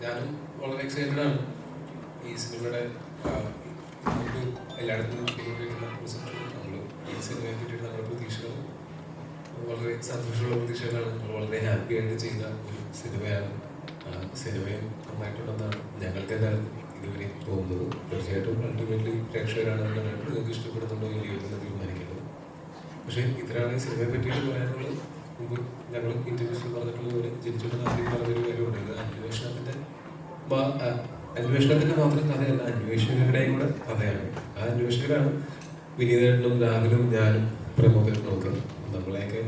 ഞാനും വളരെ എക്സൈറ്റഡ് ആണ് ഈ സിനിമയുടെ നമുക്ക് എല്ലായിടത്തും നമ്മൾ ഈ സിനിമയെ പറ്റിയിട്ട് നമ്മുടെ പ്രതീക്ഷകളും വളരെ സന്തോഷമുള്ള പ്രതീക്ഷകളാണ്. നമ്മൾ വളരെ ഹാപ്പി ആയിട്ട് ചെയ്ത ഒരു സിനിമയാണ്. സിനിമയും നന്നായിട്ടുണ്ടെന്നാണ് ഞങ്ങൾക്ക് എല്ലാവർക്കും ഇതുവരെ തോന്നുന്നത്. തീർച്ചയായിട്ടും അൾട്ടിമേറ്റ്ലി പ്രേക്ഷകരാണ് കണ്ടിട്ട് നിങ്ങൾക്ക് ഇഷ്ടപ്പെടുന്നുണ്ടോ ഇല്ലയോ എന്ന് തീരുമാനിക്കുന്നത്. പക്ഷേ ഇത്രയാണ് ഈ സിനിമയെ പറ്റിയിട്ട് പറയാനുള്ളത്. മുമ്പ് ഞങ്ങൾ ഇന്റർവ്യൂസിൽ പറഞ്ഞിട്ടുള്ള പോലെ ജനിച്ചിട്ട് ആദ്യം പറഞ്ഞൊരു കാര്യമുണ്ട്. ഇത് അന്വേഷണത്തിന്റെ മാത്രം കഥയല്ല, അന്വേഷകരുടെയും കൂടെ കഥയാണ്. ആ അന്വേഷകരാണ് വിനീതേട്ടനും രാഹുലും ഞാനും പ്രമോദനും ഒക്കെ. നമ്മുടെയൊക്കെ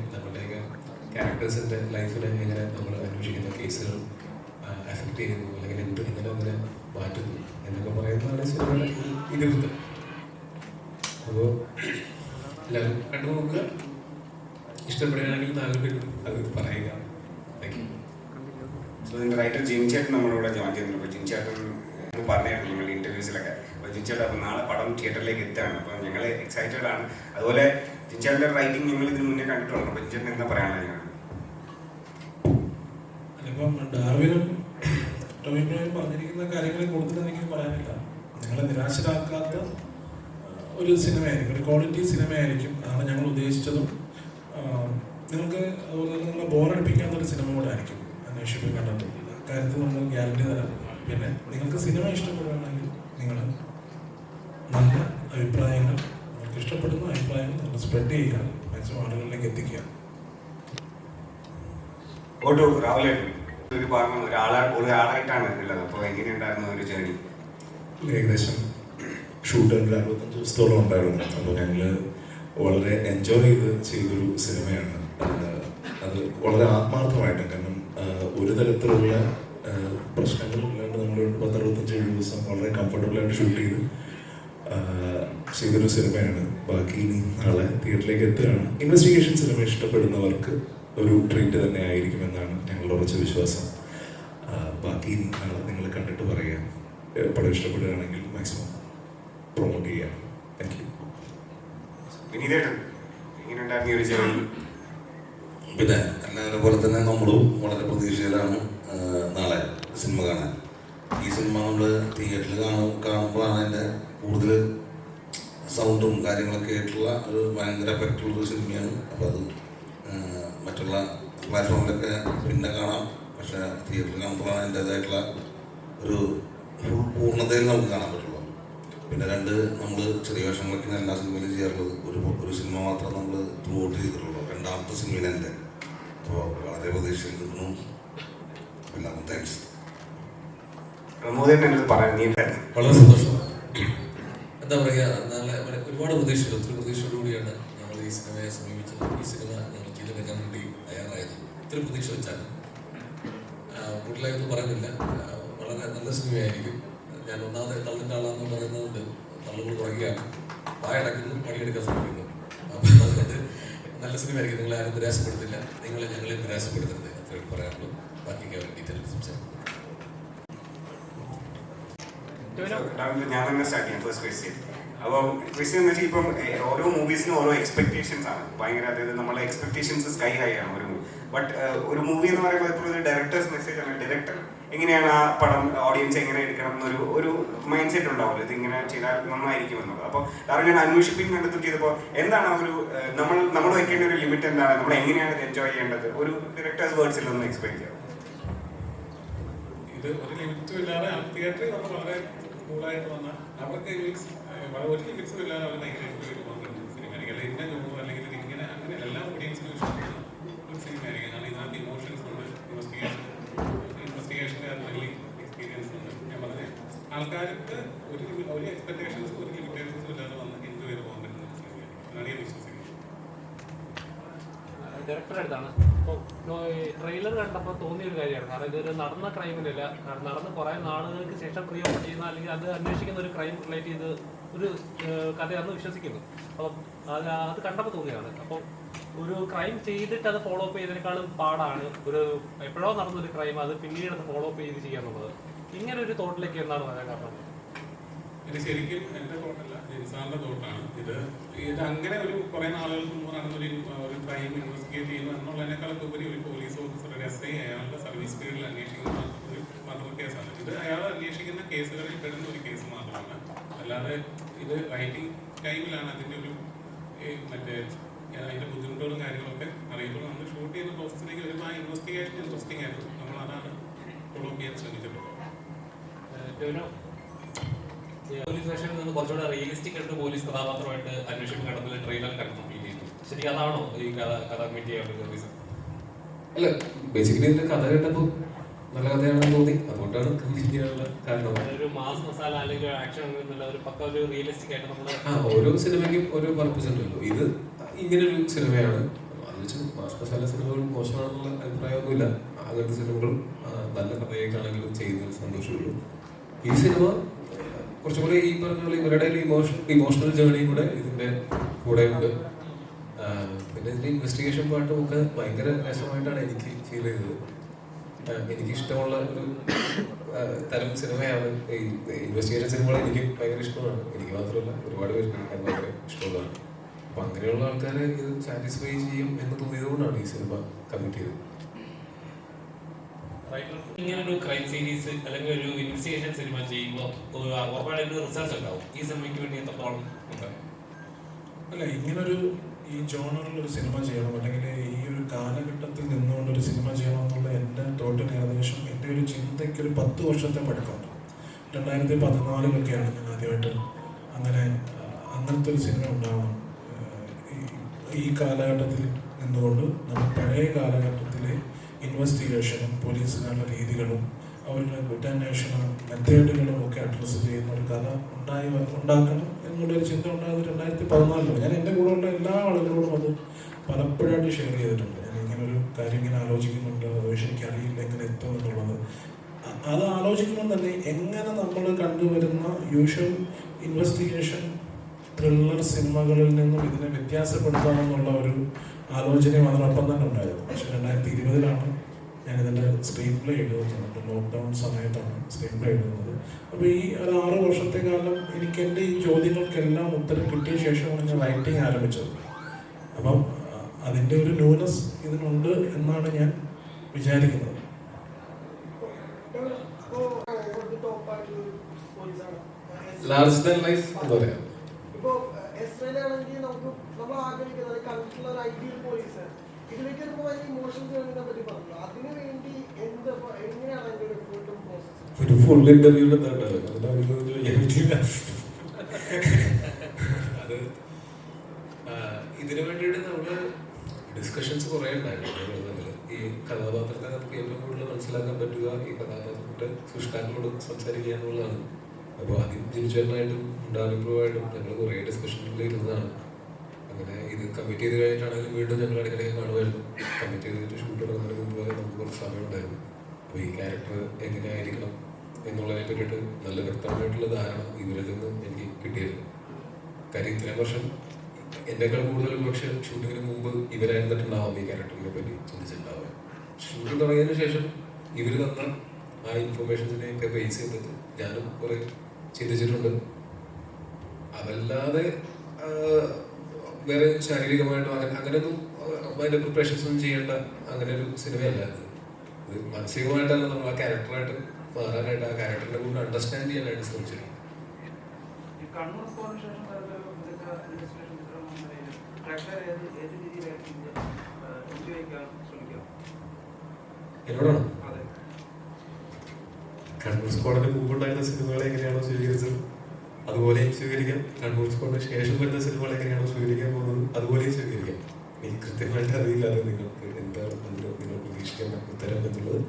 ക്യാരക്ടേഴ്സിന്റെ ലൈഫിനെ എങ്ങനെ നമ്മൾ അന്വേഷിക്കുന്ന കേസുകൾ അഫക്റ്റ് ചെയ്യുന്നു, അല്ലെങ്കിൽ എങ്ങനെ മാറ്റുന്നു എന്നൊക്കെ പറയുന്നതാണ് സിനിമയുടെ ഇതിവൃത്തം. അപ്പോൾ എല്ലാവരും കണ്ടു നോക്കുക. ഇഷ്ടപ്പെടുകയാണെങ്കിൽ താങ്കൾക്ക് അത് പറയുക. റൈറ്റർ ജിൻചേട്ടൻ നമ്മളോട് ജോയിൻ ചെയ്യുന്നുണ്ട്. അപ്പോൾ ജിൻചേട്ടൻ പറഞ്ഞായിരുന്നു നിങ്ങൾ ഇന്റർവ്യൂസിലൊക്കെ. അപ്പോൾ ജിൻചേട്ടൻ അപ്പോൾ നാളെ പടം തിയേറ്ററിലേക്ക് എത്തുകയാണ്. അപ്പോൾ ഞങ്ങൾ എക്സൈറ്റഡ് ആണ്. അതുപോലെ ജിൻചേട്ടൻ്റെ റൈറ്റിംഗ് ഞങ്ങൾ ഇതിന് മുന്നേ കണ്ടിട്ടുള്ളൂ. അപ്പോൾ ജിൻചേട്ടൻ എന്താ പറയാനുള്ളത്? ഞങ്ങൾ അതിപ്പം ഡാർവിനും ടോവിനോയും പറഞ്ഞിരിക്കുന്ന കാര്യങ്ങളെ കൂടുതൽ എനിക്ക് പറയാനില്ല. നിങ്ങളെ നിരാശരാക്കാത്ത ഒരു സിനിമയായിരിക്കും, ഒരു ക്വാളിറ്റി സിനിമയായിരിക്കും. അതാണ് ഞങ്ങൾ ഉദ്ദേശിച്ചതും. നിങ്ങൾക്ക് അതുപോലെ തന്നെ നിങ്ങളെ ബോറടിപ്പിക്കാത്തൊരു സിനിമ കൂടെ ആയിരിക്കും അന്വേഷിപ്പിൽ കണ്ടിട്ടുള്ളത്. കാര്യത്തിൽ നമ്മൾ ഗ്യാരണ്ടി തരാം. പിന്നെ നിങ്ങൾക്ക് സിനിമ ഇഷ്ടപ്പെടുകയാണെങ്കിൽ നിങ്ങൾ നല്ല അഭിപ്രായങ്ങൾ, നിങ്ങൾക്ക് ഇഷ്ടപ്പെടുന്ന അഭിപ്രായങ്ങൾ നിങ്ങൾ സ്പ്രെഡ് ചെയ്യുക, മാക്സിമം ആളുകളിലേക്ക് എത്തിക്കുക. ഓട്ടോ രാവിലെ ഒരു ഭാഗം ഒരാളായിട്ടാണ് ഉള്ളത്. അപ്പോൾ എങ്ങനെയുണ്ടായിരുന്നു ഒരു ജേണി? ഏകദേശം ഷൂട്ട് ഒരു 65 ദിവസത്തോളം ഉണ്ടായിരുന്നു. അപ്പോൾ ഞങ്ങൾ വളരെ എൻജോയ് ചെയ്തൊരു സിനിമയാണ്. അത് വളരെ ആത്മാർത്ഥമായിട്ട്, കാരണം ഒരു തരത്തിലുള്ള പ്രശ്നങ്ങളില്ലാണ്ട് നമ്മൾ 65 ദിവസം വളരെ കംഫർട്ടബിളായിട്ട് ഷൂട്ട് ചെയ്തൊരു സിനിമയാണ്. ബാക്കി ഇനി നാളെ തിയേറ്ററിലേക്ക് എത്തുകയാണ്. ഇൻവെസ്റ്റിഗേഷൻ സിനിമ ഇഷ്ടപ്പെടുന്നവർക്ക് ഒരു ട്രീറ്റ് തന്നെ ആയിരിക്കുമെന്നാണ് ഞങ്ങളുടെ ഉറച്ച വിശ്വാസം. ബാക്കി നാളെ നിങ്ങൾ കണ്ടിട്ട് പറയാം. പടം ഇഷ്ടപ്പെടുകയാണെങ്കിൽ മാക്സിമം പ്രൊമോട്ട് ചെയ്യാം. Thank you. പിന്നെ പോലെ തന്നെ നമ്മളും വളരെ പ്രതീക്ഷയിലാണ് നാളെ സിനിമ കാണാൻ. ഈ സിനിമ നമ്മൾ തിയേറ്ററിൽ കാണുമ്പോഴാണ് അതിൻ്റെ കൂടുതൽ സൗണ്ടും കാര്യങ്ങളൊക്കെ ആയിട്ടുള്ള ഒരു ഭയങ്കര എഫക്റ്റുള്ളൊരു സിനിമയാണ്. അപ്പോൾ അത് മറ്റുള്ള പ്ലാറ്റ്ഫോമിലൊക്കെ പിന്നെ കാണാം. പക്ഷേ തിയേറ്ററിൽ കാണുമ്പോഴാണ് അതിൻ്റേതായിട്ടുള്ള ഒരു പൂർണ്ണതയിൽ നമുക്ക് കാണാൻ പറ്റുള്ളൂ. പിന്നെ നമ്മൾ ചെറിയ വേഷങ്ങളൊക്കെ എല്ലാ സിനിമയിലും ചെയ്യാറുള്ളത്. ഒരു സിനിമ മാത്രം നമ്മൾ പ്രൊമോട്ട് ചെയ്തിട്ടുള്ളൂ, രണ്ടാമത്തെ സിനിമയിൽ എൻ്റെ. അപ്പോൾ വളരെ പ്രതീക്ഷയിൽ നിൽക്കുന്നു. എല്ലാവർക്കും താങ്ക്സ്. വളരെ സന്തോഷം. എന്താ പറയുക, നല്ല ഒരുപാട് പ്രതീക്ഷകൾ, ഒത്തിരി പ്രതീക്ഷയോടുകൂടിയാണ് ഞങ്ങൾ ഈ സിനിമയെ സമീപിച്ചത്. ഈ സിനിമ ഞങ്ങൾ ചെയ്തെടുക്കാൻ വേണ്ടി തയ്യാറായത് ഒത്തിരി പ്രതീക്ഷ വെച്ചാണ്. കൂടുതലായൊന്നും പറയുന്നില്ല. വളരെ നല്ല സിനിമയായിരിക്കും. ഞാൻ ഒന്നാമത് തള്ളിൻ്റെ ആളാന്ന് പറയുന്നതുകൊണ്ട് തള്ളുകൾ കുറയ്ക്കുകയാണ്. വായടക്കുന്നു, പണിയെടുക്കാൻ ശ്രമിക്കുന്നു. അപ്പം അതുകൊണ്ട് നല്ല സിനിമയായിരിക്കും. നിങ്ങളെ ആരും നിരാശപ്പെടുത്തില്ല, ഞങ്ങളെ നിരാശപ്പെടുത്തരുത്. അത്രയും പറയാനുള്ളൂ. ബാക്കിയൊക്കെ ഡീറ്റെയിൽ സംസാരിക്കും. ഞാൻ തന്നെ സ്റ്റാർട്ട് ചെയ്യാം. First question. അപ്പം ക്വസ്റ്റ്യൻ എന്ന് വെച്ചാൽ ഇപ്പം ഓരോ മൂവീസിനും ഓരോ എക്സ്പെക്ടേഷൻസ് ആണ് ഭയങ്കര. അതായത് നമ്മളെ എക്സ്പെക്ടേഷൻസ് സ്കൈ ഹൈ ആണ് ഒരു മൂവി. ബട്ട് ഒരു മൂവി എന്ന് പറയുമ്പോൾ എപ്പോഴും ഒരു ഡയറക്ടേഴ്സ് മെസ്സേജ് ആണ്. ഡയറക്ടർ എങ്ങനെയാണ് ആ പടം ഓഡിയൻസ് എങ്ങനെ എടുക്കണം എന്നൊരു ഒരു മൈൻഡ് സെറ്റ് ഉണ്ടാവുമല്ലോ, ഇത് ഇങ്ങനെ ചെയ്താൽ നന്നായിരിക്കും എന്നുള്ളത്. അപ്പോൾ കാരണം ഞാൻ അന്വേഷിപ്പിക്കും കണ്ടെത്തും ചെയ്തപ്പോൾ എന്താണ് ഒരു നമ്മൾ വെക്കേണ്ട ഒരു ലിമിറ്റ് എന്താണ്, നമ്മൾ എങ്ങനെയാണ് ഇത് എൻജോയ് ചെയ്യേണ്ടത്, ഒരു ഡയറക്ടേഴ്സ് വേർഡ്സിൽ ഒന്ന് എക്സ്പ്ലെയിൻ ചെയ്യാം. ഇത് ഒരു ലിമിറ്റും ഇല്ലാതെ തിയേറ്ററിൽ നമ്മൾ വളരെ കൂളായിട്ട് വന്നാൽ അവർക്ക് ഒരു ലിമിറ്റ്സും ഇല്ലാതെ അവർ ഭയങ്കര സിനിമയായിരിക്കും. അല്ലെങ്കിൽ ഇന്ന ജോണോ അല്ലെങ്കിൽ ഇങ്ങനെ അങ്ങനെ എല്ലാ ഓഡിയൻസിനും ഇഷ്ടപ്പെടുന്ന ഒരു സിനിമയായിരിക്കും. കാരണം ഇതിനകത്ത് ഇമോഷൻസ് ഉണ്ട്, ഇൻവെസ്റ്റിഗേഷൻ്റെ അല്ലെങ്കിൽ എക്സ്പീരിയൻസ് ഉണ്ട്. ഞാൻ പറഞ്ഞത് ആൾക്കാർക്ക് ഒരു എക്സ്പെക്ടേഷൻസ് ഒരു ലിമിറ്റേഷൻസും ഇല്ലാതെ വന്ന് എൻജോയ് ചെയ്ത് പോകാൻ പറ്റുന്ന സിനിമയാണ്. അതാണ് ഞാൻ വിശ്വസിക്കുന്നത്. ഡയറക്ടറുടെ അടുത്താണ്. അപ്പോൾ ട്രെയിലർ കണ്ടപ്പോൾ തോന്നിയൊരു കാര്യമാണ്. കാരണം ഇതൊരു നടന്ന ക്രൈമിനല്ല, നടന്ന് കുറേ നാളുകൾക്ക് ശേഷം പ്രീ ഓപ്പൺ ചെയ്യുന്ന അല്ലെങ്കിൽ അത് അന്വേഷിക്കുന്ന ഒരു ക്രൈം റിലേറ്റ് ചെയ്ത് ഒരു കഥയാണെന്ന് വിശ്വസിക്കുന്നു. അപ്പം അത് കണ്ടപ്പോൾ തോന്നിയതാണ്. അപ്പോൾ ഒരു ക്രൈം ചെയ്തിട്ട് അത് ഫോളോ അപ്പ് ചെയ്തതിനേക്കാളും പാടാണ് ഒരു എപ്പോഴോ നടന്നൊരു ക്രൈം അത് പിന്നീട് അത് ഫോളോ അപ്പ് ചെയ്ത് ചെയ്യാന്നുള്ളത്. ഇങ്ങനെ ഒരു തോട്ടിലേക്ക് എന്താണ് പറയാൻ കാരണം? ഇത് ശരിക്കും എൻ്റെ തോട്ടല്ല, ജിൻസാറിൻ്റെ തോട്ടാണ്. ഇത് അങ്ങനെ ഒരു കുറേ നാളുകൾക്ക് മുമ്പ് നടന്നൊരു ക്രൈം ഇൻവെസ്റ്റിഗേറ്റ് ചെയ്യുന്നു എന്നുള്ളതിനേക്കാളൊക്കെ ഉപരി ഒരു പോലീസ് ഓഫീസർ, ഒരു SI അയാളുടെ സർവീസ് പീരീഡിൽ അന്വേഷിക്കുന്ന ഒരു മർഡർ കേസാണ്. കേസുകളിൽ പെടുന്ന ഒരു കേസ് മാത്രമാണ്. അല്ലാതെ ഇത് റൈറ്റിംഗ് ടൈമിലാണ് അതിൻ്റെ ഒരു മറ്റേ അതിൻ്റെ ബുദ്ധിമുട്ടുകളും കാര്യങ്ങളൊക്കെ അറിയുമ്പോൾ നമ്മൾ ഷൂട്ട് ചെയ്യുന്ന പ്രോസസ്സിലേക്ക് വരുമ്പോൾ ആ ഇൻവെസ്റ്റിഗേഷൻ ഇൻട്രസ്റ്റിംഗ് ആയിരുന്നു. നമ്മൾ അതാണ് ഫോളോ ചെയ്യാൻ ശ്രമിച്ചിട്ടുള്ളത്. പോലീസ് സ്റ്റേഷനിൽ നിന്ന് കുറച്ചുകൂടെ റിയലിസ്റ്റിക് ആയിട്ട് പോലീസ് കഥാപാത്രമായിട്ട് അന്വേഷണം കടന്നത് ട്രെയിലർ കംപ്ലീറ്റ് ചെയ്തു. ശരിക്കും അതാണോ ഈ കഥ മീറ്റ് ചെയ്യാനുള്ള റീസൺ? അല്ല, ബേസിക്കലി ഇതിന്റെ കഥ കേട്ടപ്പോൾ നല്ല കഥയാണെന്ന് തോന്നി, അതുകൊണ്ടാണ് കമ്മിറ്റ് ചെയ്യാനുള്ള കാരണം. ഒരു മാസ് മസാല അല്ലെങ്കിൽ ആക്ഷൻ ഒന്നുമില്ല, ഒരു പക്ക ഒരു റിയലിസ്റ്റിക് ആയിട്ട് നമ്മൾ ഓരോ സിനിമയ്ക്കും ഓരോ പർപ്പസ് ഉണ്ടല്ലോ. ഇത് ഇങ്ങനൊരു സിനിമയാണ്. അത് വെച്ച് മാസ് മസാല സിനിമകൾ മോശമാണെന്നുള്ള അഭിപ്രായമൊന്നുമില്ല. അങ്ങനത്തെ സിനിമകളും നല്ല കഥയൊക്കെയാണെങ്കിലും ചെയ്യുന്നതിൽ സന്തോഷമുള്ളൂ. ഈ സിനിമ കുറച്ചും കൂടി ഈ പറഞ്ഞ പോലെ ഇവരുടെ ഇമോഷണൽ ജേർണിയും കൂടെ ഇതിന്റെ കൂടെ ഉണ്ട്. പിന്നെ ഇതിന്റെ ഇൻവെസ്റ്റിഗേഷൻ പാട്ടും ഒക്കെ ഭയങ്കര രസമായിട്ടാണ് എനിക്ക് ഫീൽ ചെയ്തത്. എനിക്കിഷ്ടമുള്ള ഒരു തരം സിനിമയാണ് ഈ ഇൻവെസ്റ്റിഗേഷൻ സിനിമകൾ. എനിക്ക് ഭയങ്കര ഇഷ്ടമാണ്. എനിക്ക് മാത്രമല്ല, ഒരുപാട് പേർക്ക് ഭയങ്കര ഇഷ്ടമുള്ളതാണ്. അപ്പൊ അങ്ങനെയുള്ള ആൾക്കാരെ ഇത് സാറ്റിസ്ഫൈ ചെയ്യും എന്ന് തോന്നിയത് കൊണ്ടാണ് ഈ സിനിമ കമ്മിറ്റ് ചെയ്തത്. ഇങ്ങനൊരു ക്രൈം സീരീസ് അല്ലെങ്കിൽ ഒരു ഇൻവെസ്റ്റിഗേഷൻ സിനിമ ചെയ്യുമ്പോൾ ഉറപ്പായിട്ട് റിസർച്ച് ഉണ്ടാവും. ഈ സിനിമയ്ക്ക് വേണ്ടി എത്രത്തോളം ഉണ്ട്? അല്ല, ഇങ്ങനൊരു ഈ ജോണറിൽ ഒരു സിനിമ ചെയ്യണം, അല്ലെങ്കിൽ ഈ ഒരു കാലഘട്ടത്തിൽ നിന്നുകൊണ്ടൊരു സിനിമ ചെയ്യണം എന്നുള്ള എൻ്റെ തോട്ടിന് ഏകദേശം എൻ്റെ ഒരു ചിന്തയ്ക്ക് ഒരു 10 വർഷത്തെ പഴക്കമുണ്ട്. 2014 ഞാൻ ആദ്യമായിട്ട് അങ്ങനത്തെ ഒരു സിനിമ ഉണ്ടാവണം. ഈ കാലഘട്ടത്തിൽ നിന്നുകൊണ്ട് നമ്മൾ പഴയ കാലഘട്ടത്തിലെ ഇൻവെസ്റ്റിഗേഷനും പോലീസുകാരുടെ രീതികളും അവരുടെ കുറ്റാന്വേഷണ മെത്തേഡുകളും ഒക്കെ അഡ്രസ്സ് ചെയ്യുന്ന ഒരു കഥ ഉണ്ടാക്കണം എന്നുള്ളൊരു ചിന്ത ഉണ്ടായത് 2014. ഞാൻ എൻ്റെ കൂടെയുള്ള എല്ലാ ആളുകളോടും അത് പലപ്പോഴായിട്ട് ഷെയർ ചെയ്തിട്ടുണ്ട്. ഞാൻ ഇങ്ങനൊരു കാര്യം ഇങ്ങനെ ആലോചിക്കുന്നുണ്ട്, പക്ഷെ എനിക്കറിയില്ല എങ്ങനെ എത്തും എന്നുള്ളത്. അത് ആലോചിക്കുമ്പോൾ തന്നെ എങ്ങനെ നമ്മൾ കണ്ടുവരുന്ന യൂഷ്വൽ ഇൻവെസ്റ്റിഗേഷൻ ത്രില്ലർ സിനിമകളിൽ നിന്നും ഇതിനെ വ്യത്യാസപ്പെടുത്താമെന്നുള്ള ഒരു ആലോചനയും അതിനൊപ്പം തന്നെ ഉണ്ടായിരുന്നു. പക്ഷെ 2020 ഞാനിതിൻ്റെ സ്ക്രീൻ പ്ലേ എഴുതുന്നുണ്ട്. ലോക്ക്ഡൗൺ സമയത്താണ് സ്ക്രീൻ പ്ലേ എഴുതുന്നത്. അപ്പോൾ ഈ ഒരു 6 വർഷത്തെ കാലം എനിക്ക് എൻ്റെ ഈ ചോദ്യങ്ങൾക്കെല്ലാം ഉത്തരം കിട്ടിയ ശേഷമാണ് ഞാൻ റൈറ്റിംഗ് ആരംഭിച്ചത്. അപ്പം അതിൻ്റെ ഒരു ന്യൂനസ് ഇതിനുണ്ട് എന്നാണ് ഞാൻ വിചാരിക്കുന്നത്. ലാർജ് ദാൻ ലൈഫ് എന്താ പറയാ, ഇപ്പോൾ എസ്രയിലാണെങ്കിൽ നമ്മൾ ആഗ്രഹിക്കുന്നത് കണ്ടിട്ടുള്ള ഒരു ഐഡിയൽ പോലീസ് ഇതിലേക്ക് വരുമ്പോൾ അതിന് ഇമോഷൻ ജേർണിനെ പറ്റി പറഞ്ഞു. അതിനു വേണ്ടി എങ്ങനെയാണ് അതിൻ്റെ ഒരു ഫുൾ പ്രോസസ്? ഒരു ഫുൾ ഇന്റർവ്യൂ അത് ഇതിനു വേണ്ടിയിട്ട് നമ്മള് ഡിസ്കഷൻസ് കുറേ ഉണ്ടായിരുന്നു. ഈ കഥാപാത്രത്തെ നമുക്ക് ഏറ്റവും കൂടുതൽ മനസ്സിലാക്കാൻ പറ്റുക ഈ കഥാപാത്രത്തിന്റെ സൃഷ്ടാക്കളോട് സംസാരിക്കുക എന്നുള്ളതാണ്. അപ്പോൾ ആദ്യം ജിനിച്ചേട്ടനായിട്ടും ഉണ്ടാവിപ്രൂവായിട്ടും ഞങ്ങൾ കുറേ ഡിസ്കഷനിൽ ഇരുന്നതാണ്. അങ്ങനെ ഇത് കമ്മിറ്റ് ചെയ്ത് കഴിഞ്ഞിട്ടാണെങ്കിലും വീണ്ടും ഞങ്ങൾ ഇടയ്ക്കിടയ്ക്ക് കാണുമായിരുന്നു. കമ്മിറ്റ് ചെയ്തിട്ട് ഷൂട്ട് തുടങ്ങുന്നതിന് മുമ്പ് വരെ നമുക്ക് കുറച്ച് സമയമുണ്ടായിരുന്നു. അപ്പോൾ ഈ ക്യാരക്ടർ എങ്ങനെയായിരിക്കണം എന്നുള്ളതിനെ പറ്റിയിട്ട് നല്ല വ്യക്തമായിട്ടുള്ള ധാരണ ഇവരിൽ നിന്ന് എനിക്ക് കിട്ടിയിരുന്നു. കാര്യം ഇത്രയും വർഷം എന്നേക്കാൾ കൂടുതൽ പക്ഷേ ഷൂട്ടിങ്ങിന് മുമ്പ് ഇവരായിരുന്നിട്ടുണ്ടാവും ഈ ക്യാരക്ടറിനെ പറ്റി ചിന്തിച്ചിട്ടുണ്ടാവുക. ഷൂട്ടിംഗ് തുടങ്ങിയതിന് ശേഷം ഇവർ തന്ന ആ ഇൻഫർമേഷൻസിനെയൊക്കെ ബേസ് ചെയ്തിട്ട് ഞാനും കുറെ ചിന്തിച്ചിട്ടുണ്ട്. അതല്ലാതെ വേറെ ശാരീരികമായിട്ടോ അങ്ങനെയൊന്നും അതിൻ്റെ പ്രിപ്പറേഷൻസ് ഒന്നും ചെയ്യേണ്ട അങ്ങനെ ഒരു സിനിമയല്ല ഇത്. ഇത് മാനസികമായിട്ടല്ല നമ്മൾ ആ ക്യാരക്ടറായിട്ട് മാറാനായിട്ട് ആ ക്യാരക്ടറിനെ കൊണ്ട് അണ്ടർസ്റ്റാൻഡ് ചെയ്യാനായിട്ട് ശ്രമിച്ചിട്ടുണ്ട്. എന്നോടാണോ? കണ്ണൂർ സ്ക്വാഡിന് മുമ്പുണ്ടായിരുന്ന സിനിമകളെ എങ്ങനെയാണോ സ്വീകരിച്ചത് അതുപോലെയും സ്വീകരിക്കാം. കണ്ണൂർ സ്ക്വാഡിന് ശേഷം വരുന്ന സിനിമകൾ എങ്ങനെയാണോ സ്വീകരിക്കാൻ പോകുന്നത് അതുപോലെയും സ്വീകരിക്കാം. എനിക്ക് കൃത്യമായിട്ട് അറിയില്ലാതെ നിങ്ങൾക്ക് എന്താണ് അതിന് നിങ്ങൾ പ്രതീക്ഷിക്കുന്ന ഉത്തരം എന്നുള്ളത്.